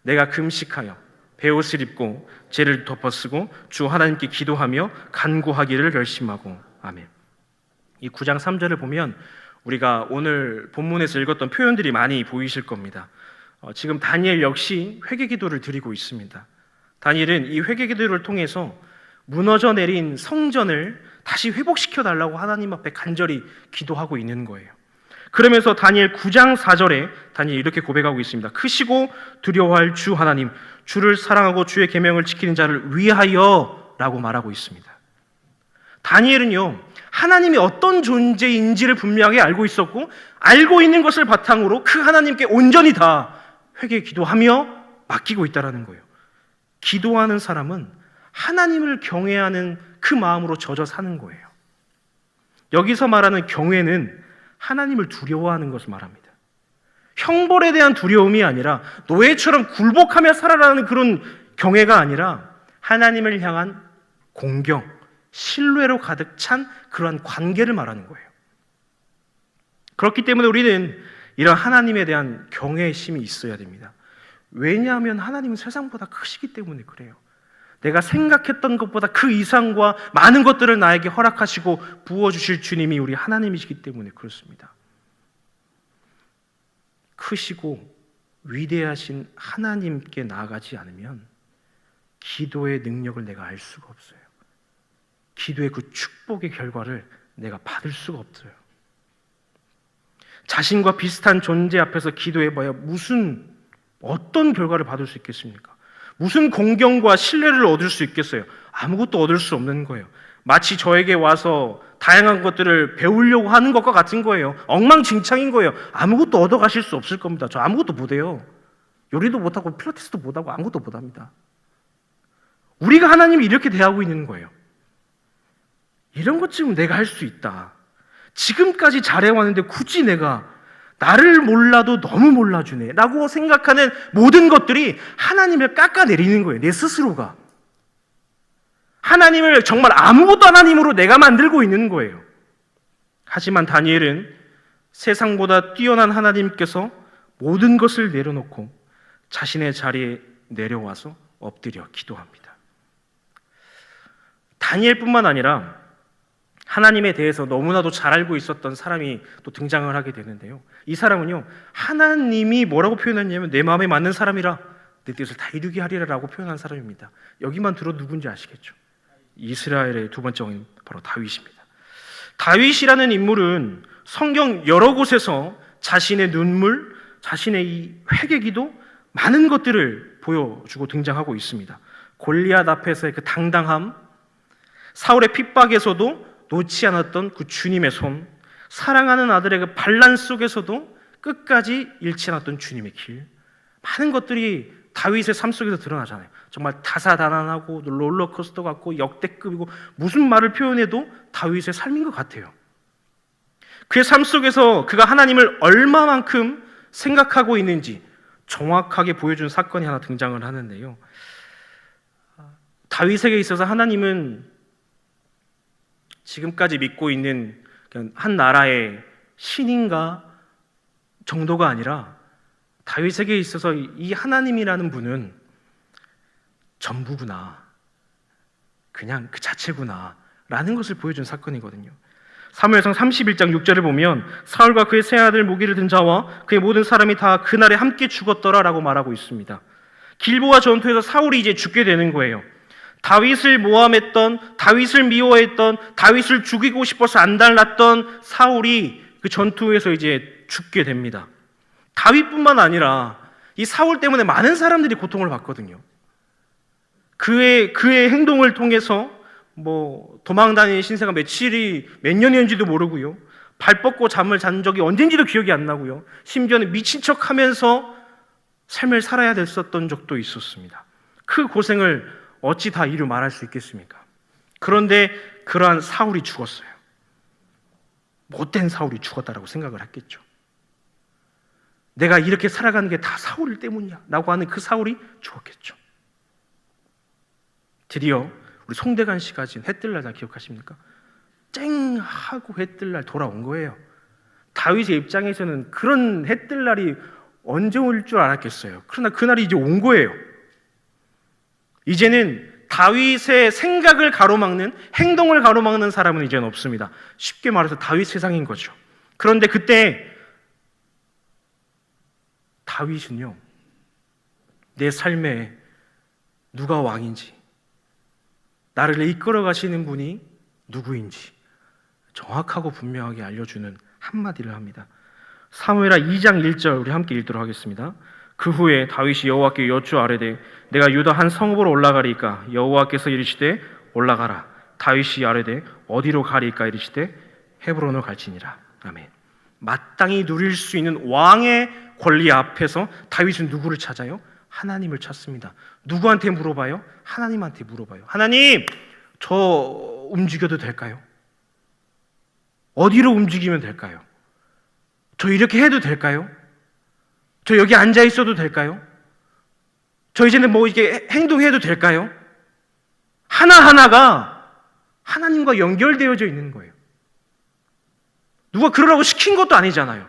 내가 금식하여 베옷을 입고 죄를 덮어쓰고 주 하나님께 기도하며 간구하기를 결심하고. 아멘. 이 9장 3절을 보면 우리가 오늘 본문에서 읽었던 표현들이 많이 보이실 겁니다. 지금 다니엘 역시 회개 기도를 드리고 있습니다. 다니엘은 이 회개 기도를 통해서 무너져 내린 성전을 다시 회복시켜 달라고 하나님 앞에 간절히 기도하고 있는 거예요. 그러면서 다니엘 9장 4절에 다니엘이 이렇게 고백하고 있습니다. 크시고 두려워할 주 하나님, 주를 사랑하고 주의 계명을 지키는 자를 위하여 라고 말하고 있습니다. 다니엘은요, 하나님이 어떤 존재인지를 분명하게 알고 있었고 알고 있는 것을 바탕으로 그 하나님께 온전히 다 회개 기도하며 맡기고 있다는 거예요. 기도하는 사람은 하나님을 경외하는 그 마음으로 젖어 사는 거예요. 여기서 말하는 경외는 하나님을 두려워하는 것을 말합니다. 형벌에 대한 두려움이 아니라 노예처럼 굴복하며 살아라는 그런 경외가 아니라 하나님을 향한 공경, 신뢰로 가득 찬 그러한 관계를 말하는 거예요. 그렇기 때문에 우리는 이런 하나님에 대한 경외의 심이 있어야 됩니다. 왜냐하면 하나님은 세상보다 크시기 때문에 그래요. 내가 생각했던 것보다 그 이상과 많은 것들을 나에게 허락하시고 부어주실 주님이 우리 하나님이시기 때문에 그렇습니다. 크시고 위대하신 하나님께 나아가지 않으면 기도의 능력을 내가 알 수가 없어요. 기도의 그 축복의 결과를 내가 받을 수가 없어요. 자신과 비슷한 존재 앞에서 기도해봐야 어떤 결과를 받을 수 있겠습니까? 무슨 공경과 신뢰를 얻을 수 있겠어요? 아무것도 얻을 수 없는 거예요. 마치 저에게 와서 다양한 것들을 배우려고 하는 것과 같은 거예요. 엉망진창인 거예요. 아무것도 얻어가실 수 없을 겁니다. 저 아무것도 못해요. 요리도 못하고 필라테스도 못하고 아무것도 못합니다. 우리가 하나님을 이렇게 대하고 있는 거예요. 이런 것쯤은 내가 할 수 있다. 지금까지 잘해왔는데 굳이 내가 나를 몰라도 너무 몰라주네 라고 생각하는 모든 것들이 하나님을 깎아내리는 거예요. 내 스스로가. 하나님을 정말 아무것도 하나님으로 내가 만들고 있는 거예요. 하지만 다니엘은 세상보다 뛰어난 하나님께서 모든 것을 내려놓고 자신의 자리에 내려와서 엎드려 기도합니다. 다니엘뿐만 아니라 하나님에 대해서 너무나도 잘 알고 있었던 사람이 또 등장을 하게 되는데요. 이 사람은요, 하나님이 뭐라고 표현했냐면 내 마음에 맞는 사람이라 내 뜻을 다 이루게 하리라 라고 표현한 사람입니다. 여기만 들어도 누군지 아시겠죠? 이스라엘의 두 번째 왕인 바로 다윗입니다. 다윗이라는 인물은 성경 여러 곳에서 자신의 눈물, 자신의 이 회개기도 많은 것들을 보여주고 등장하고 있습니다. 골리앗 앞에서의 그 당당함, 사울의 핍박에서도 놓지 않았던 그 주님의 손, 사랑하는 아들의 그 반란 속에서도 끝까지 잃지 않았던 주님의 길, 많은 것들이 다윗의 삶 속에서 드러나잖아요. 정말 다사다난하고 롤러코스터 같고 역대급이고 무슨 말을 표현해도 다윗의 삶인 것 같아요. 그의 삶 속에서 그가 하나님을 얼마만큼 생각하고 있는지 정확하게 보여준 사건이 하나 등장을 하는데요. 다윗에게 있어서 하나님은 지금까지 믿고 있는 한 나라의 신인가 정도가 아니라 다윗에게 있어서 이 하나님이라는 분은 전부구나, 그냥 그 자체구나 라는 것을 보여준 사건이거든요. 사무엘상 31장 6절을 보면 사울과 그의 세 아들 무기를 든 자와 그의 모든 사람이 다 그날에 함께 죽었더라 라고 말하고 있습니다. 길보아 전투에서 사울이 이제 죽게 되는 거예요. 다윗을 모함했던, 다윗을 미워했던, 다윗을 죽이고 싶어서 안달났던 사울이 그 전투에서 이제 죽게 됩니다. 다윗뿐만 아니라 이 사울 때문에 많은 사람들이 고통을 받거든요. 그의 행동을 통해서 도망 다니는 신세가 몇 년이었는지도 모르고요. 발 뻗고 잠을 잔 적이 언젠지도 기억이 안 나고요. 심지어는 미친 척하면서 삶을 살아야 됐었던 적도 있었습니다. 그 고생을 어찌 다 이루 말할 수 있겠습니까? 그런데 그러한 사울이 죽었어요. 못된 사울이 죽었다라고 생각을 했겠죠. 내가 이렇게 살아가는 게 다 사울 때문이야 라고 하는 그 사울이 죽었겠죠. 드디어 우리 송대관 씨가 지은 해뜰날 다 기억하십니까? 쨍 하고 해뜰날 돌아온 거예요. 다윗의 입장에서는 그런 해뜰날이 언제 올 줄 알았겠어요. 그러나 그날이 이제 온 거예요. 이제는 다윗의 생각을 가로막는, 행동을 가로막는 사람은 이제는 없습니다. 쉽게 말해서 다윗 세상인 거죠. 그런데 그때 다윗은요, 내 삶에 누가 왕인지, 나를 이끌어 가시는 분이 누구인지 정확하고 분명하게 알려주는 한마디를 합니다. 사무엘하 2장 1절 우리 함께 읽도록 하겠습니다. 그 후에 다윗이 여호와께 여쭈 아뢰되 내가 유다 한 성읍으로 올라가리까? 여호와께서 이르시되 올라가라. 다윗이 아뢰되 어디로 가리까? 이르시되 헤브론으로 갈지니라. 아멘. 마땅히 누릴 수 있는 왕의 권리 앞에서 다윗은 누구를 찾아요? 하나님을 찾습니다. 누구한테 물어봐요? 하나님한테 물어봐요. 하나님, 저 움직여도 될까요? 어디로 움직이면 될까요? 저 이렇게 해도 될까요? 저 여기 앉아 있어도 될까요? 저 이제는 이렇게 행동해도 될까요? 하나하나가 하나님과 연결되어져 있는 거예요. 누가 그러라고 시킨 것도 아니잖아요.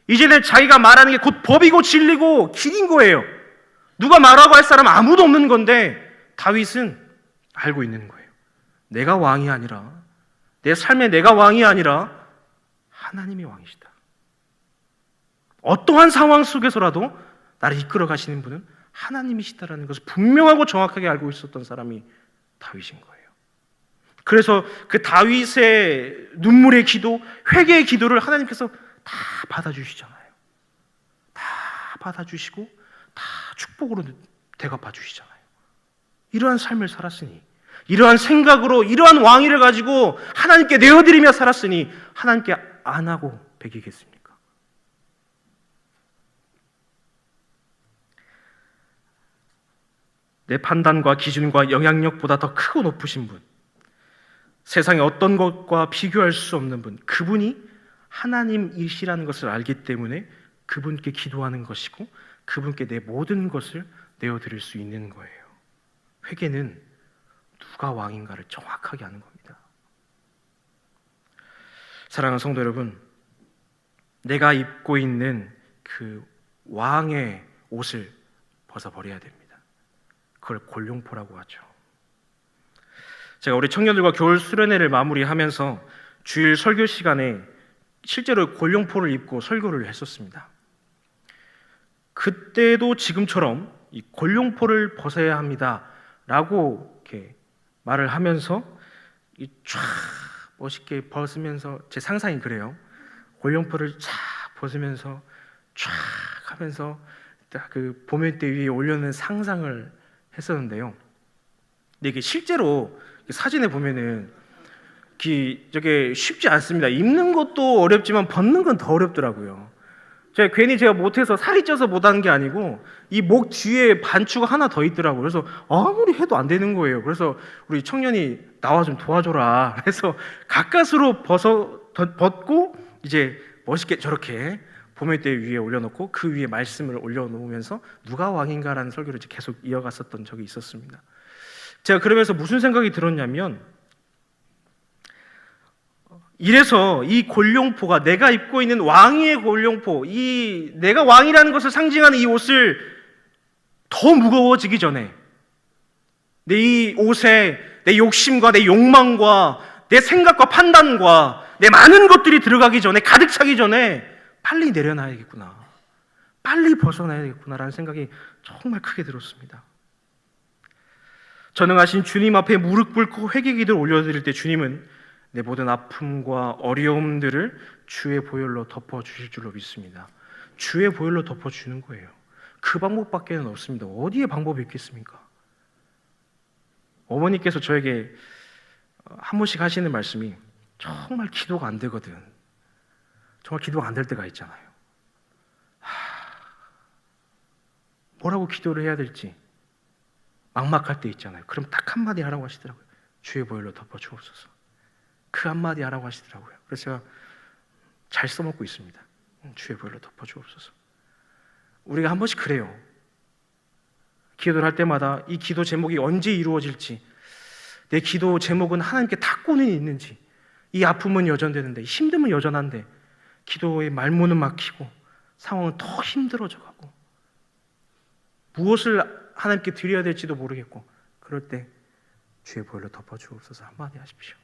이제는 자기가 말하는 게 곧 법이고 진리고 길인 거예요. 누가 말하고 할 사람 아무도 없는 건데 다윗은 알고 있는 거예요. 내가 왕이 아니라, 내 삶에 내가 왕이 아니라 하나님이 왕이시다. 어떠한 상황 속에서라도 나를 이끌어 가시는 분은 하나님이시다라는 것을 분명하고 정확하게 알고 있었던 사람이 다윗인 거예요. 그래서 그 다윗의 눈물의 기도, 회개의 기도를 하나님께서 다 받아주시잖아요. 다 받아주시고 다 축복으로 대갚아 주시잖아요. 이러한 삶을 살았으니 이러한 생각으로 이러한 왕위를 가지고 하나님께 내어드리며 살았으니 하나님께 안 하고 배기겠습니까? 내 판단과 기준과 영향력보다 더 크고 높으신 분, 세상의 어떤 것과 비교할 수 없는 분, 그분이 하나님이시라는 것을 알기 때문에 그분께 기도하는 것이고 그분께 내 모든 것을 내어드릴 수 있는 거예요. 회개는 누가 왕인가를 정확하게 아는 겁니다. 사랑하는 성도 여러분, 내가 입고 있는 그 왕의 옷을 벗어버려야 됩니다. 그걸 골룡포라고 하죠. 제가 우리 청년들과 겨울 수련회를 마무리하면서 주일 설교 시간에 실제로 골룡포를 입고 설교를 했었습니다. 그때도 지금처럼 이 골룡포를 벗어야 합니다라고 이렇게 말을 하면서 이 쫙 멋있게 벗으면서, 제 상상이 그래요. 골룡포를 쫙 벗으면서 쫙 하면서 딱 그 보면대 위에 올려놓은 상상을 했었는데요. 근데 이게 실제로 사진에 보면은 저게 쉽지 않습니다. 입는 것도 어렵지만 벗는 건 더 어렵더라고요. 제가 못해서 살이 쪄서 못하는 게 아니고 이 목 뒤에 반추가 하나 더 있더라고요. 그래서 아무리 해도 안 되는 거예요. 그래서 우리 청년이 나와 좀 도와줘라. 그래서 가까스로 벗고 이제 멋있게 저렇게 보멜대 위에 올려놓고 그 위에 말씀을 올려놓으면서 누가 왕인가라는 설교를 계속 이어갔었던 적이 있었습니다. 제가 그러면서 무슨 생각이 들었냐면, 이래서 이 골룡포가, 내가 입고 있는 왕위의 골룡포, 이 내가 왕이라는 것을 상징하는 이 옷을 더 무거워지기 전에, 내 이 옷에 내 욕심과 내 욕망과 내 생각과 판단과 내 많은 것들이 들어가기 전에, 가득 차기 전에 빨리 내려놔야겠구나, 빨리 벗어나야겠구나라는 생각이 정말 크게 들었습니다. 전능하신 주님 앞에 무릎 꿇고 회개 기도를 올려드릴 때 주님은 내 모든 아픔과 어려움들을 주의 보혈로 덮어주실 줄로 믿습니다. 주의 보혈로 덮어주는 거예요. 그 방법밖에는 없습니다. 어디에 방법이 있겠습니까? 어머니께서 저에게 한 번씩 하시는 말씀이, 정말 기도가 안 되거든, 정말 기도가 안 될 때가 있잖아요. 뭐라고 기도를 해야 될지 막막할 때 있잖아요. 그럼 딱 한마디 하라고 하시더라고요. 주의 보혈로 덮어주옵소서. 그 한마디 하라고 하시더라고요. 그래서 제가 잘 써먹고 있습니다. 주의 보혈로 덮어주옵소서. 우리가 한 번씩 그래요. 기도를 할 때마다 이 기도 제목이 언제 이루어질지, 내 기도 제목은 하나님께 닿고는 있는지, 이 아픔은 여전되는데, 힘듦은 여전한데 기도의 말문은 막히고 상황은 더 힘들어져 가고 무엇을 하나님께 드려야 될지도 모르겠고, 그럴 때 주의 보혈로 덮어주옵소서 한마디 하십시오.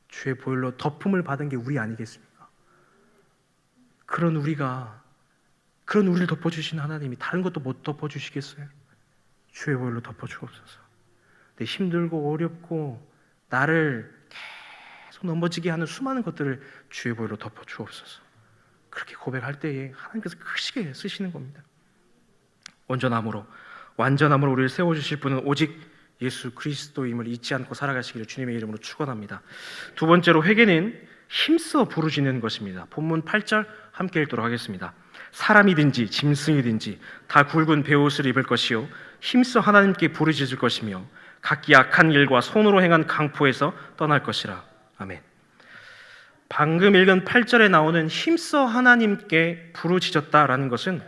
주의 보혈로 덮음을 받은 게 우리 아니겠습니까? 그런 우리를 덮어주신 하나님이 다른 것도 못 덮어주시겠어요? 주의 보혈로 덮어주옵소서. 내 힘들고 어렵고 나를 계속 넘어지게 하는 수많은 것들을 주의 보혈로 덮어주옵소서. 그렇게 고백할 때에 하나님께서 크시게 쓰시는 겁니다. 온전함으로 완전함으로 우리를 세워주실 분은 오직 예수 그리스도임을 잊지 않고 살아가시기를 주님의 이름으로 축원합니다. 두 번째로, 회개는 힘써 부르짖는 것입니다. 본문 8절 함께 읽도록 하겠습니다. 사람이든지 짐승이든지 다 굵은 베옷을 입을 것이요 힘써 하나님께 부르짖을 것이며 각기 악한 일과 손으로 행한 강포에서 떠날 것이라. 아멘. 방금 읽은 8절에 나오는 힘써 하나님께 부르짖었다라는 것은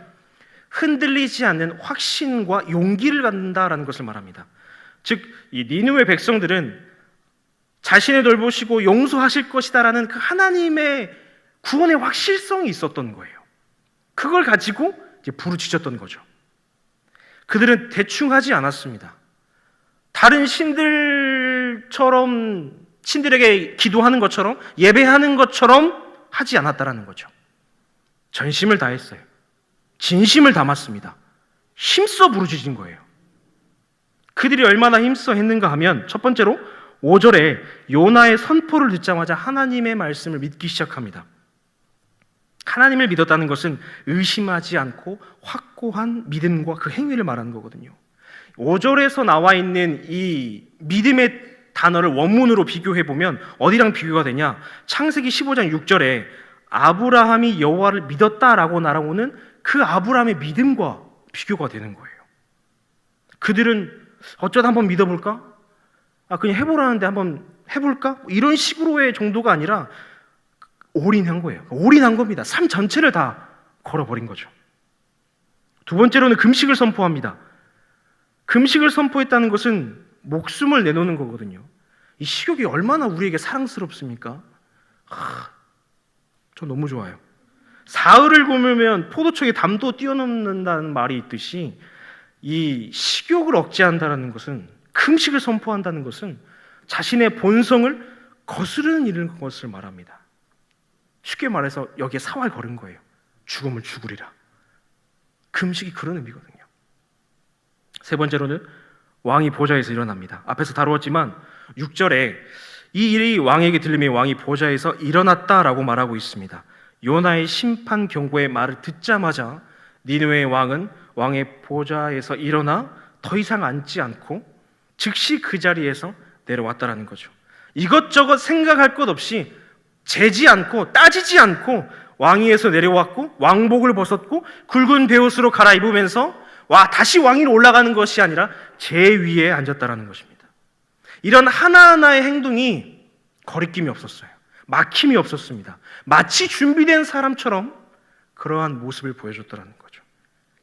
흔들리지 않는 확신과 용기를 갖는다라는 것을 말합니다. 즉, 이 니느웨 백성들은 자신을 돌보시고 용서하실 것이다라는 그 하나님의 구원의 확실성이 있었던 거예요. 그걸 가지고 이제 부르짖었던 거죠. 그들은 대충 하지 않았습니다. 다른 신들처럼, 신들에게 기도하는 것처럼, 예배하는 것처럼 하지 않았다라는 거죠. 전심을 다했어요. 진심을 담았습니다. 힘써 부르짖은 거예요. 그들이 얼마나 힘써 했는가 하면, 첫 번째로 5절에 요나의 선포를 듣자마자 하나님의 말씀을 믿기 시작합니다. 하나님을 믿었다는 것은 의심하지 않고 확고한 믿음과 그 행위를 말하는 거거든요. 5절에서 나와 있는 이 믿음의 단어를 원문으로 비교해 보면 어디랑 비교가 되냐? 창세기 15장 6절에 아브라함이 여호와를 믿었다라고 나오는 그 아브라함의 믿음과 비교가 되는 거예요. 그들은 어쩌다 한번 믿어볼까? 그냥 해보라는데 한번 해볼까? 이런 식으로의 정도가 아니라 올인한 거예요. 올인한 겁니다. 삶 전체를 다 걸어버린 거죠. 두 번째로는 금식을 선포합니다. 금식을 선포했다는 것은 목숨을 내놓는 거거든요. 이 식욕이 얼마나 우리에게 사랑스럽습니까? 저 너무 좋아요. 사흘을 굶으면 포도청에 담도 뛰어넘는다는 말이 있듯이 이 식욕을 억제한다는 것은, 금식을 선포한다는 것은 자신의 본성을 거스르는 일인 것을 말합니다. 쉽게 말해서 여기에 사활 걸은 거예요. 죽음을 죽으리라. 금식이 그런 의미거든요. 세 번째로는 왕이 보좌에서 일어납니다. 앞에서 다루었지만 6절에 이 일이 왕에게 들리며 왕이 보좌에서 일어났다라고 말하고 있습니다. 요나의 심판 경고의 말을 듣자마자 니느웨의 왕은 왕의 보좌에서 일어나 더 이상 앉지 않고 즉시 그 자리에서 내려왔다라는 거죠. 이것저것 생각할 것 없이 재지 않고 따지지 않고 왕위에서 내려왔고 왕복을 벗었고 굵은 베옷으로 갈아입으면서 다시 왕위로 올라가는 것이 아니라 제 위에 앉았다라는 것입니다. 이런 하나하나의 행동이 거리낌이 없었어요. 막힘이 없었습니다. 마치 준비된 사람처럼 그러한 모습을 보여줬다라는 거죠.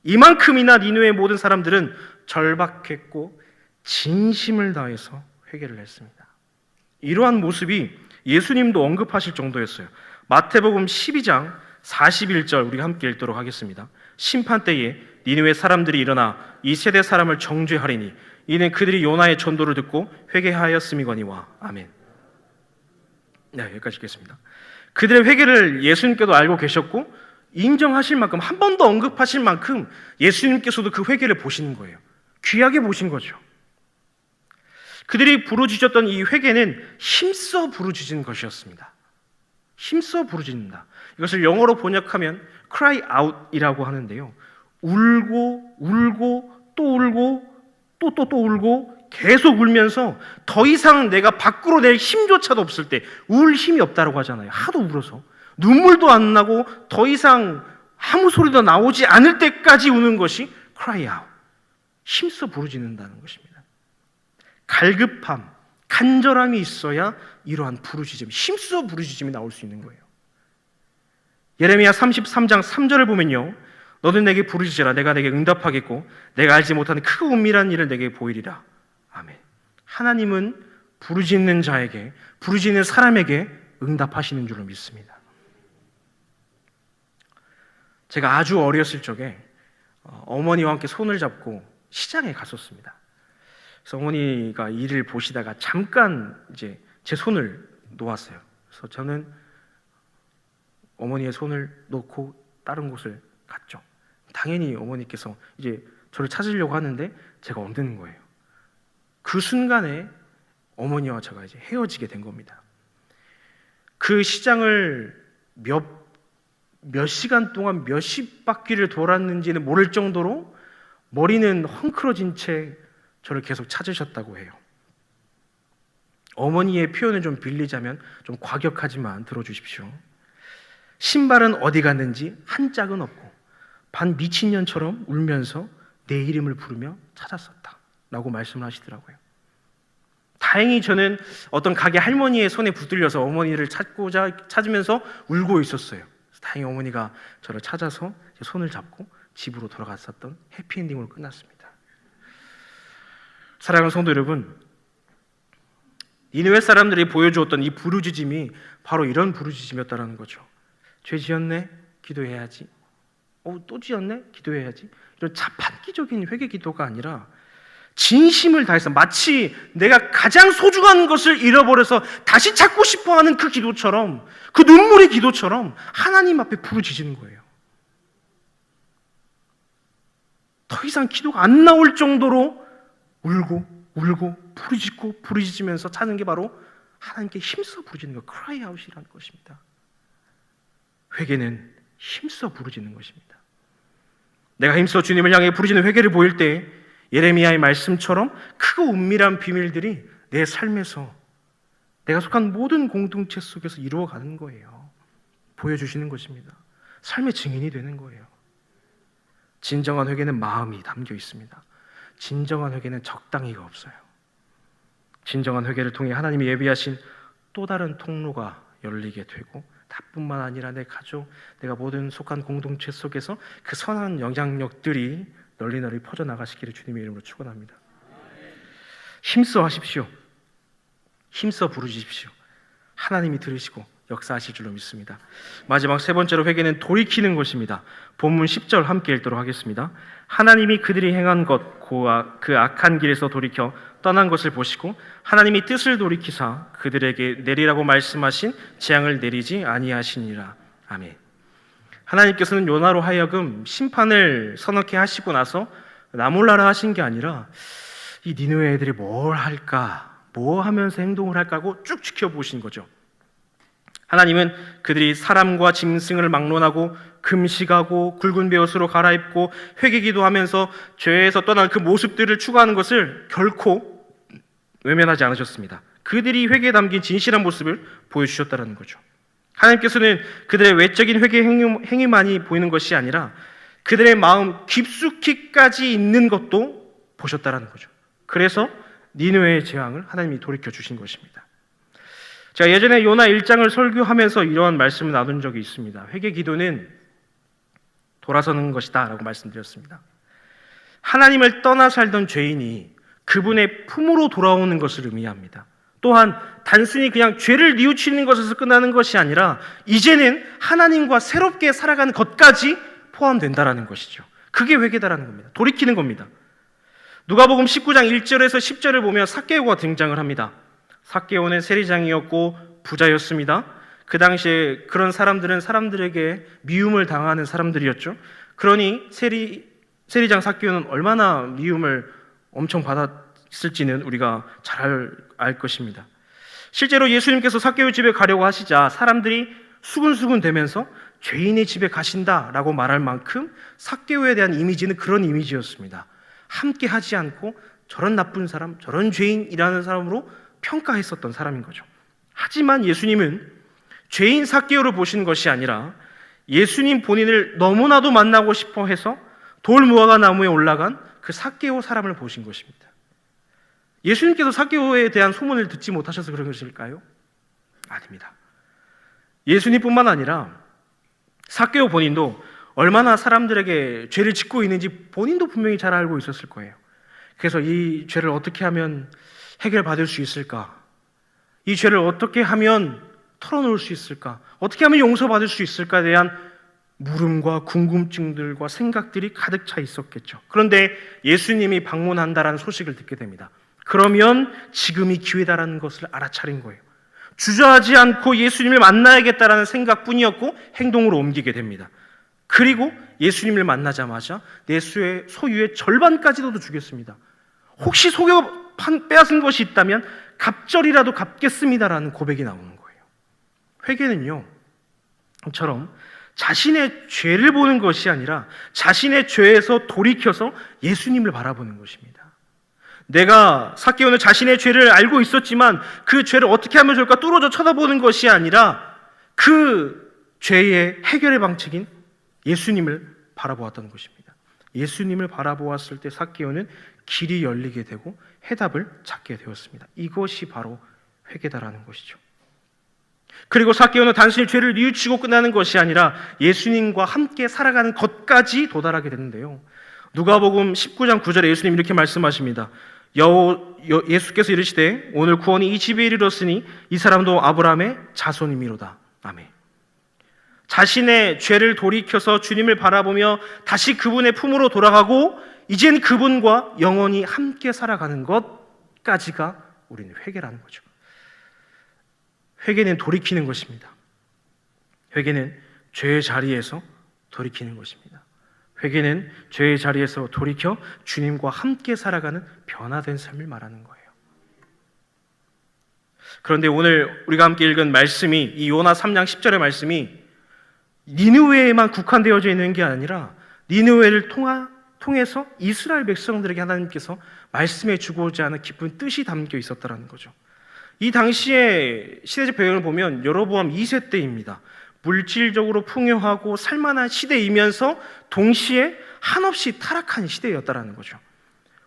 이만큼이나 니느웨의 모든 사람들은 절박했고 진심을 다해서 회개를 했습니다. 이러한 모습이 예수님도 언급하실 정도였어요. 마태복음 12장 41절 우리가 함께 읽도록 하겠습니다. 심판 때에 니느웨 사람들이 일어나 이 세대 사람을 정죄하리니 이는 그들이 요나의 전도를 듣고 회개하였음이거니와. 아멘. 네, 여기까지 읽겠습니다. 그들의 회개를 예수님께도 알고 계셨고 인정하실 만큼, 한 번 더 언급하실 만큼 예수님께서도 그 회개를 보시는 거예요. 귀하게 보신 거죠. 그들이 부르짖었던 이 회개는 힘써 부르짖은 것이었습니다. 힘써 부르짖는다. 이것을 영어로 번역하면 cry out이라고 하는데요. 울고 울고 또 울고 또 울고 계속 울면서 더 이상 내가 밖으로 낼 힘조차도 없을 때, 울 힘이 없다고 하잖아요. 하도 울어서 눈물도 안 나고 더 이상 아무 소리도 나오지 않을 때까지 우는 것이 cry out, 힘써 부르짖는다는 것입니다. 갈급함, 간절함이 있어야 이러한 부르짖음, 힘써 부르짖음이 나올 수 있는 거예요. 예레미야 33장 3절을 보면요, 너는 내게 부르짖으라. 내가 내게 응답하겠고 내가 알지 못하는 크고 은밀한 일을 내게 보이리라. 아멘. 하나님은 부르짖는 자에게, 부르짖는 사람에게 응답하시는 줄로 믿습니다. 제가 아주 어렸을 적에 어머니와 함께 손을 잡고 시장에 갔었습니다. 그래서 어머니가 일을 보시다가 잠깐 이제 제 손을 놓았어요. 그래서 저는 어머니의 손을 놓고 다른 곳을 갔죠. 당연히 어머니께서 이제 저를 찾으려고 하는데 제가 없는 거예요. 그 순간에 어머니와 제가 이제 헤어지게 된 겁니다. 그 시장을 몇 시간 동안 몇십 바퀴를 돌았는지는 모를 정도로 머리는 헝클어진 채 저를 계속 찾으셨다고 해요. 어머니의 표현을 좀 빌리자면 좀 과격하지만 들어주십시오. 신발은 어디 갔는지 한 짝은 없고 반 미친년처럼 울면서 내 이름을 부르며 찾았었다 라고 말씀을 하시더라고요. 다행히 저는 어떤 가게 할머니의 손에 붙들려서 어머니를 찾으면서 울고 있었어요. 다행히 어머니가 저를 찾아서 손을 잡고 집으로 돌아갔었던 해피엔딩으로 끝났습니다. 사랑하는 성도 여러분, 니느웨 사람들이 보여주었던 이 부르짖음이 바로 이런 부르짖음이었다는 거죠. 죄 지었네? 기도해야지. 또 지었네? 기도해야지. 이런 자판기적인 회개 기도가 아니라 진심을 다해서, 마치 내가 가장 소중한 것을 잃어버려서 다시 찾고 싶어하는 그 기도처럼, 그 눈물의 기도처럼 하나님 앞에 부르짖는 거예요. 더 이상 기도가 안 나올 정도로 울고 부르짖으면서 찾는 게 바로 하나님께 힘써 부르짖는 것, cry out이라는 것입니다. 회개는 힘써 부르짖는 것입니다. 내가 힘써 주님을 향해 부르짖는 회개를 보일 때 예레미야의 말씀처럼 크고 은밀한 비밀들이 내 삶에서 내가 속한 모든 공동체 속에서 이루어가는 거예요. 보여주시는 것입니다. 삶의 증인이 되는 거예요. 진정한 회개는 마음이 담겨 있습니다. 진정한 회개는 적당히가 없어요. 진정한 회개를 통해 하나님이 예비하신 또 다른 통로가 열리게 되고 나뿐만 아니라 내 가족, 내가 모든 속한 공동체 속에서 그 선한 영향력들이 널리 퍼져나가시기를 주님의 이름으로 축원합니다. 힘써 하십시오. 힘써 부르십시오. 하나님이 들으시고 역사하실 줄로 믿습니다. 마지막 세 번째로 회개는 돌이키는 것입니다. 본문 10절 함께 읽도록 하겠습니다. 하나님이 그들이 행한 것 그 악한 길에서 돌이켜 떠난 것을 보시고 하나님이 뜻을 돌이키사 그들에게 내리라고 말씀하신 재앙을 내리지 아니하시니라. 아멘. 하나님께서는 요나로 하여금 심판을 선언케 하시고 나서 나몰라라 하신 게 아니라 이 니느웨 애들이 뭘 할까, 뭐 하면서 행동을 할까 하고 쭉 지켜보신 거죠. 하나님은 그들이 사람과 짐승을 막론하고 금식하고 굵은 베옷으로 갈아입고 회개기도하면서 죄에서 떠난 그 모습들을 추구하는 것을 결코 외면하지 않으셨습니다. 그들이 회개에 담긴 진실한 모습을 보여주셨다는 거죠. 하나님께서는 그들의 외적인 회개 행위만이 보이는 것이 아니라 그들의 마음 깊숙이까지 있는 것도 보셨다는 거죠. 그래서 니느웨의 재앙을 하나님이 돌이켜 주신 것입니다. 제가 예전에 요나 1장을 설교하면서 이러한 말씀을 나눈 적이 있습니다. 회개 기도는 돌아서는 것이다 라고 말씀드렸습니다. 하나님을 떠나 살던 죄인이 그분의 품으로 돌아오는 것을 의미합니다. 또한 단순히 그냥 죄를 뉘우치는 것에서 끝나는 것이 아니라 이제는 하나님과 새롭게 살아가는 것까지 포함된다라는 것이죠. 그게 회개다라는 겁니다. 돌이키는 겁니다. 누가복음 19장 1절에서 10절을 보면 삭개오가 등장을 합니다. 삭개오는 세리장이었고 부자였습니다. 그 당시에 그런 사람들은 사람들에게 미움을 당하는 사람들이었죠. 그러니 세리장 삭개오는 얼마나 미움을 엄청 받았을지는 우리가 잘 알 것입니다. 실제로 예수님께서 삭개오 집에 가려고 하시자 사람들이 수군수군 대면서 죄인의 집에 가신다라고 말할 만큼 삭개오에 대한 이미지는 그런 이미지였습니다. 함께 하지 않고 저런 나쁜 사람, 저런 죄인이라는 사람으로 평가했었던 사람인 거죠. 하지만 예수님은 죄인 삭개오를 보시는 것이 아니라 예수님 본인을 너무나도 만나고 싶어 해서 돌무화과 나무에 올라간 그 삭개오 사람을 보신 것입니다. 예수님께서 삭개오에 대한 소문을 듣지 못하셔서 그런 것일까요? 아닙니다. 예수님뿐만 아니라 삭개오 본인도 얼마나 사람들에게 죄를 짓고 있는지 본인도 분명히 잘 알고 있었을 거예요. 그래서 이 죄를 어떻게 하면 해결받을 수 있을까? 이 죄를 어떻게 하면 털어놓을 수 있을까? 어떻게 하면 용서받을 수 있을까에 대한 물음과 궁금증들과 생각들이 가득 차 있었겠죠. 그런데 예수님이 방문한다라는 소식을 듣게 됩니다. 그러면 지금이 기회다라는 것을 알아차린 거예요. 주저하지 않고 예수님을 만나야겠다라는 생각뿐이었고 행동으로 옮기게 됩니다. 그리고 예수님을 만나자마자 내 소유의 절반까지도 주겠습니다. 혹시 속여 빼앗은 것이 있다면 갑절이라도 갚겠습니다라는 고백이 나오는 거예요. 회개는요, 이처럼 자신의 죄를 보는 것이 아니라 자신의 죄에서 돌이켜서 예수님을 바라보는 것입니다. 내가 삭개오는 자신의 죄를 알고 있었지만 그 죄를 어떻게 하면 좋을까 뚫어져 쳐다보는 것이 아니라 그 죄의 해결의 방책인 예수님을 바라보았다는 것입니다. 예수님을 바라보았을 때 삭개오는 길이 열리게 되고 해답을 찾게 되었습니다. 이것이 바로 회개다라는 것이죠. 그리고 삭개오는 단순히 죄를 뉘우치고 끝나는 것이 아니라 예수님과 함께 살아가는 것까지 도달하게 되는데요. 누가복음 19장 9절에 예수님 이렇게 말씀하십니다. 예수께서 이르시되 오늘 구원이 이 집에 이르렀으니 이 사람도 아브라함의 자손이미로다. 아멘. 자신의 죄를 돌이켜서 주님을 바라보며 다시 그분의 품으로 돌아가고 이젠 그분과 영원히 함께 살아가는 것까지가 우리는 회개라는 거죠. 회개는 돌이키는 것입니다. 회개는 죄의 자리에서 돌이키는 것입니다. 회개는 죄의 자리에서 돌이켜 주님과 함께 살아가는 변화된 삶을 말하는 거예요. 그런데 오늘 우리가 함께 읽은 말씀이 이 요나 3장 10절의 말씀이 니느웨에만 국한되어져 있는 게 아니라 니느웨를 통해서 이스라엘 백성들에게 하나님께서 말씀해 주고자 하는 깊은 뜻이 담겨 있었다는 거죠. 이 당시의 시대적 배경을 보면 여로보암 2세 때입니다. 물질적으로 풍요하고 살만한 시대이면서 동시에 한없이 타락한 시대였다는 거죠.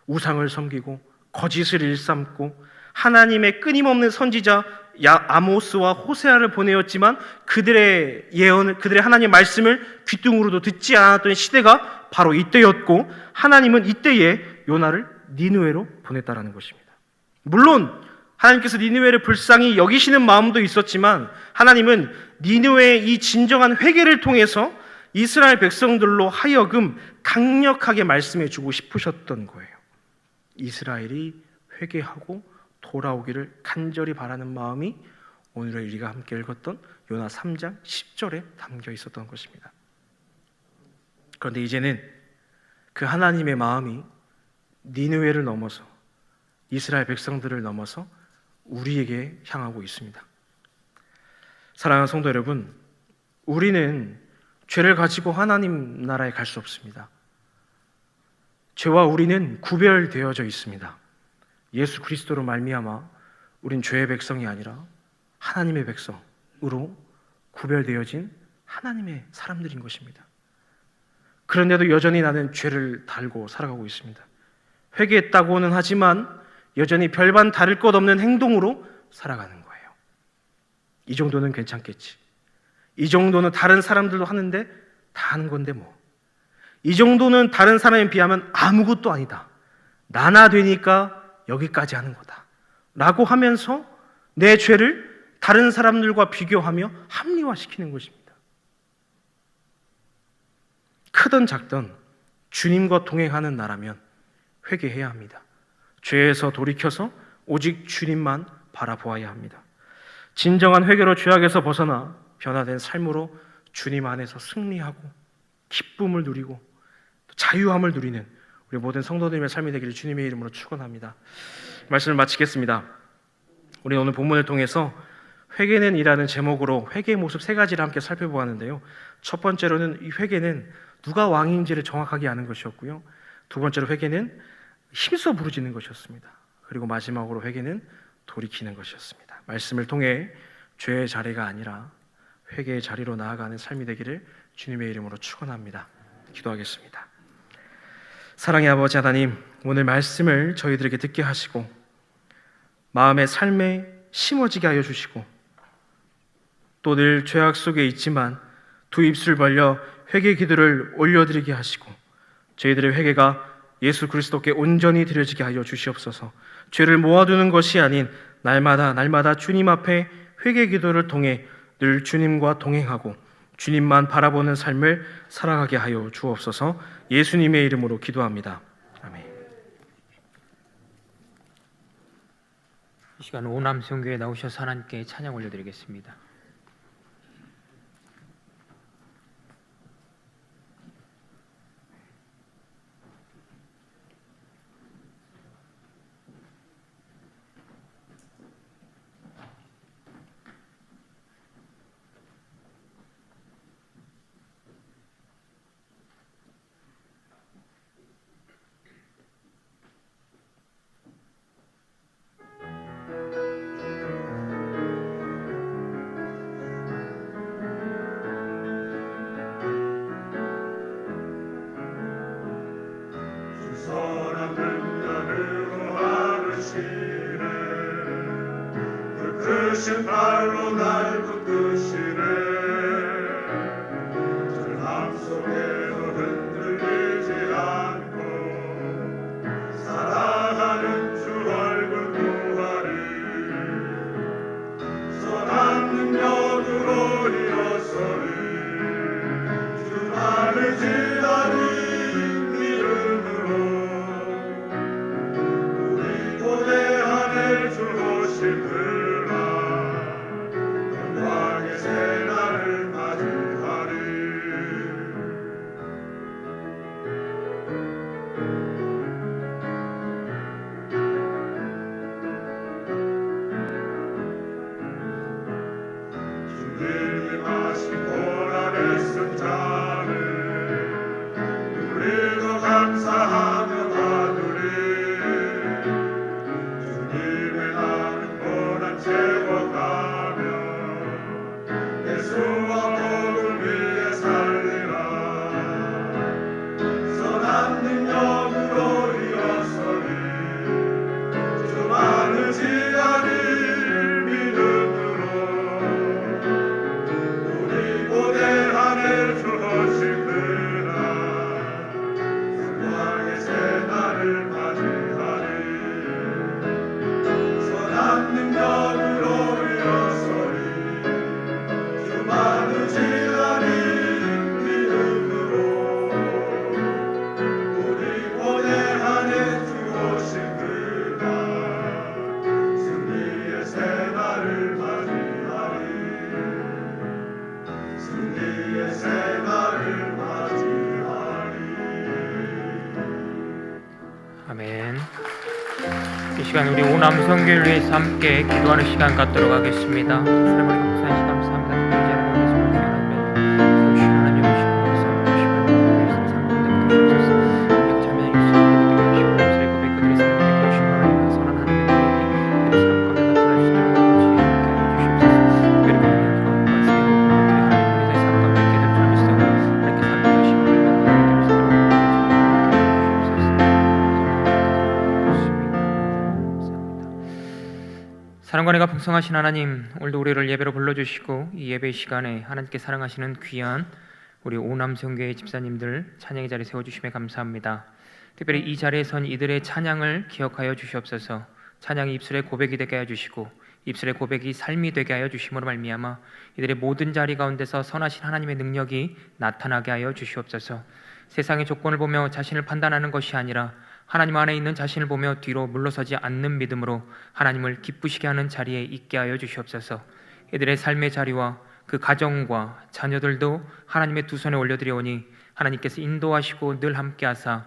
우상을 섬기고 거짓을 일삼고 하나님의 끊임없는 선지자 아모스와 호세아를 보내었지만 그들의 예언을, 그들의 하나님의 말씀을 귀뚱으로도 듣지 않았던 시대가 바로 이때였고, 하나님은 이때에 요나를 니느웨로 보냈다라는 것입니다. 물론 하나님께서 니느웨를 불쌍히 여기시는 마음도 있었지만 하나님은 니느웨의 이 진정한 회개를 통해서 이스라엘 백성들로 하여금 강력하게 말씀해 주고 싶으셨던 거예요. 이스라엘이 회개하고 돌아오기를 간절히 바라는 마음이 오늘 우리가 함께 읽었던 요나 3장 10절에 담겨 있었던 것입니다. 그런데 이제는 그 하나님의 마음이 니느웨를 넘어서 이스라엘 백성들을 넘어서 우리에게 향하고 있습니다. 사랑하는 성도 여러분, 우리는 죄를 가지고 하나님 나라에 갈 수 없습니다. 죄와 우리는 구별되어져 있습니다. 예수 그리스도로 말미암아 우린 죄의 백성이 아니라 하나님의 백성으로 구별되어진 하나님의 사람들인 것입니다. 그런데도 여전히 나는 죄를 달고 살아가고 있습니다. 회개했다고는 하지만 여전히 별반 다를 것 없는 행동으로 살아가는 거예요. 이 정도는 괜찮겠지. 이 정도는 다른 사람들도 하는데 다 하는 건데 뭐. 이 정도는 다른 사람에 비하면 아무것도 아니다. 나나 되니까 여기까지 하는 거다 라고 하면서 내 죄를 다른 사람들과 비교하며 합리화시키는 것입니다. 크든 작든 주님과 동행하는 나라면 회개해야 합니다. 죄에서 돌이켜서 오직 주님만 바라보아야 합니다. 진정한 회개로 죄악에서 벗어나 변화된 삶으로 주님 안에서 승리하고 기쁨을 누리고 자유함을 누리는 우리 모든 성도님의 삶이 되기를 주님의 이름으로 축원합니다. 말씀을 마치겠습니다. 우리 오늘 본문을 통해서 회개는 이라는 제목으로 회개의 모습 세 가지를 함께 살펴보았는데요. 첫 번째로는 이 회개는 누가 왕인지를 정확하게 아는 것이었고요. 두 번째로 회개는 힘써 부르짖는 것이었습니다. 그리고 마지막으로 회개는 돌이키는 것이었습니다. 말씀을 통해 죄의 자리가 아니라 회개의 자리로 나아가는 삶이 되기를 주님의 이름으로 축원합니다. 기도하겠습니다. 사랑의 아버지 하나님, 오늘 말씀을 저희들에게 듣게 하시고 마음의 삶에 심어지게 하여 주시고 또 늘 죄악 속에 있지만 두 입술 벌려 회개 기도를 올려드리게 하시고 저희들의 회개가 예수 그리스도께 온전히 드려지게 하여 주시옵소서. 죄를 모아두는 것이 아닌 날마다 주님 앞에 회개 기도를 통해 늘 주님과 동행하고 주님만 바라보는 삶을 살아가게 하여 주옵소서. 예수님의 이름으로 기도합니다. 아멘. 이 시간 오남성교에 나오셔서 하나님께 찬양 올려드리겠습니다. 크신 발로 날 붙드시네. 절망 속에도 흔들리지 않고 사랑하는 주 얼굴 보아리. 선한 능력으로 일어서리. 주 나를 지나는 믿음으로 우리 고대하늘 주 오실 감사 시간 우리 오남성교를 위해서 함께 기도하는 시간 갖도록 하겠습니다. 사랑하는 감사한 감사합니다. 특별히 자를 원해서 귀한 하나님 세우시는 하나님 오시고 감사합니다. 주시옵소서. 참여해 주시옵소서. 입술의 고백 그들의 삶을 되게 하시고 선한 하나님의 능력이 그들의 삶 가운데 나타날 수 있도록 함께 하여 주시옵소서. 특별히 그들의 말씀에 그들의 하나님 우리의 삶 가운데 있게 될 줄 믿습니다. 하나님께 삶을 하시고 사랑관회가 풍성하신 하나님, 오늘도 우리를 예배로 불러주시고 이 예배 시간에 하나님께 사랑하시는 귀한 우리 오남성교회 집사님들 찬양의 자리에 세워주심에 감사합니다. 특별히 이 자리에 선 이들의 찬양을 기억하여 주시옵소서. 찬양이 입술의 고백이 되게 하여 주시고 입술의 고백이 삶이 되게 하여 주심으로 말미암아 이들의 모든 자리 가운데서 선하신 하나님의 능력이 나타나게 하여 주시옵소서. 세상의 조건을 보며 자신을 판단하는 것이 아니라 하나님 안에 있는 자신을 보며 뒤로 물러서지 않는 믿음으로 하나님을 기쁘시게 하는 자리에 있게 하여 주시옵소서. 이들의 삶의 자리와 그 가정과 자녀들도 하나님의 두 손에 올려드려오니 하나님께서 인도하시고 늘 함께 하사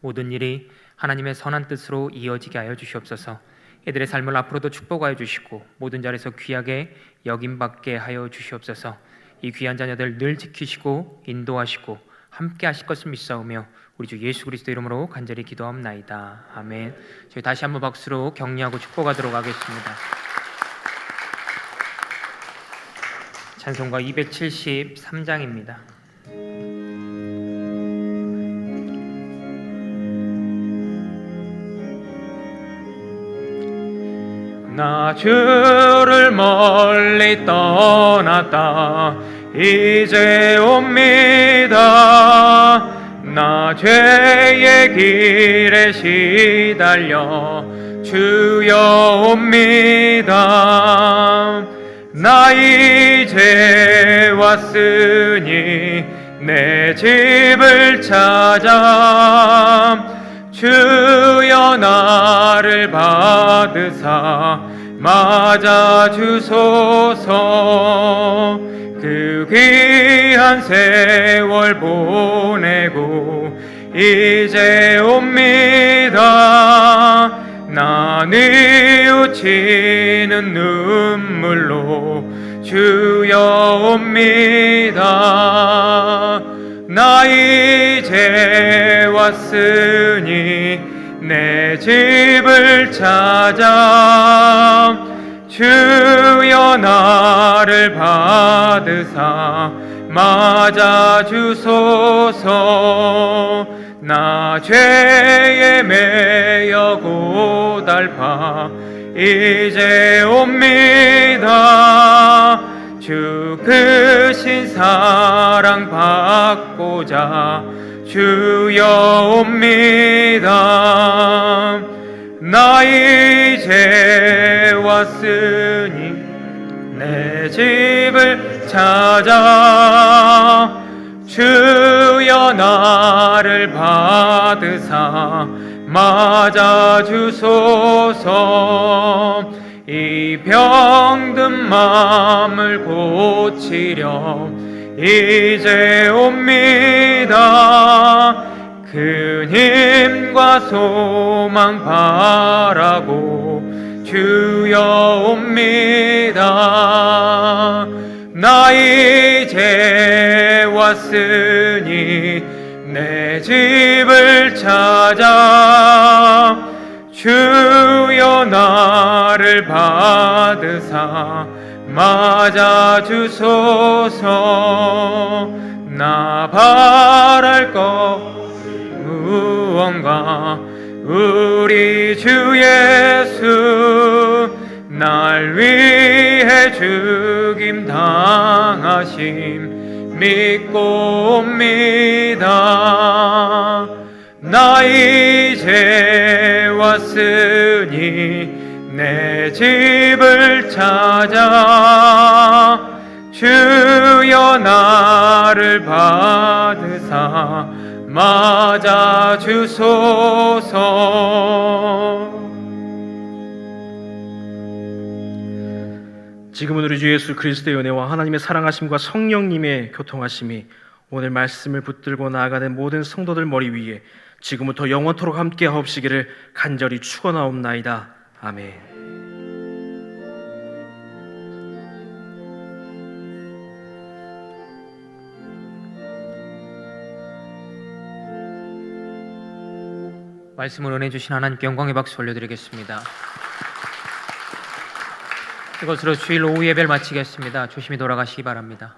모든 일이 하나님의 선한 뜻으로 이어지게 하여 주시옵소서. 이들의 삶을 앞으로도 축복하여 주시고 모든 자리에서 귀하게 여김받게 하여 주시옵소서. 이 귀한 자녀들 늘 지키시고 인도하시고 함께 하실 것을 믿사오며 우리 주 예수 그리스도 이름으로 간절히 기도합나이다. 아멘. 저희 다시 한번 박수로 격려하고 축복하도록 하겠습니다. 찬송가 273장입니다. 나 주를 멀리 떠났다 이제 옵니다. 나 죄의 길에 시달려 주여 옵니다. 나 이제 왔으니 내 집을 찾아 주여 나를 받으사 맞아 주소서. 그 귀한 세월 보내고 이제 옵니다. 나 뉘우치는 눈물로 주여 옵니다. 나 이제 왔으니 내 집을 찾아 주여 나를 받으사 맞아 주소서. 나 죄에 매여 고달파 이제 옵니다. 주 크신 사랑 받고자 주여 옵니다. 나 이제 왔으니 내 집을 찾아 주여 나를 받으사 맞아 주소서. 이 병든 마음을 고치려 이제 옵니다. 큰 힘과 소망 바라고 주여 옵니다. 나 이제 왔으니 내 집을 찾아 주여 나를 받으사 맞아 주소서. 나 바랄 것 무언가 우리 주 예수 날 위해 죽임 당하심 믿고 옵니다. 나 이제 왔으니 내 집을 찾아 주여 나를 받으사 맞아 주소서. 지금은 우리 주 예수 그리스도의 은혜와 하나님의 사랑하심과 성령님의 교통하심이 오늘 말씀을 붙들고 나아가는 모든 성도들 머리 위에 지금부터 영원토록 함께 하옵시기를 간절히 축원하옵나이다. 아멘. 말씀을 은혜 주신 하나님께 영광의 박수 올려드리겠습니다. 이것으로 주일 오후 예배를 마치겠습니다. 조심히 돌아가시기 바랍니다.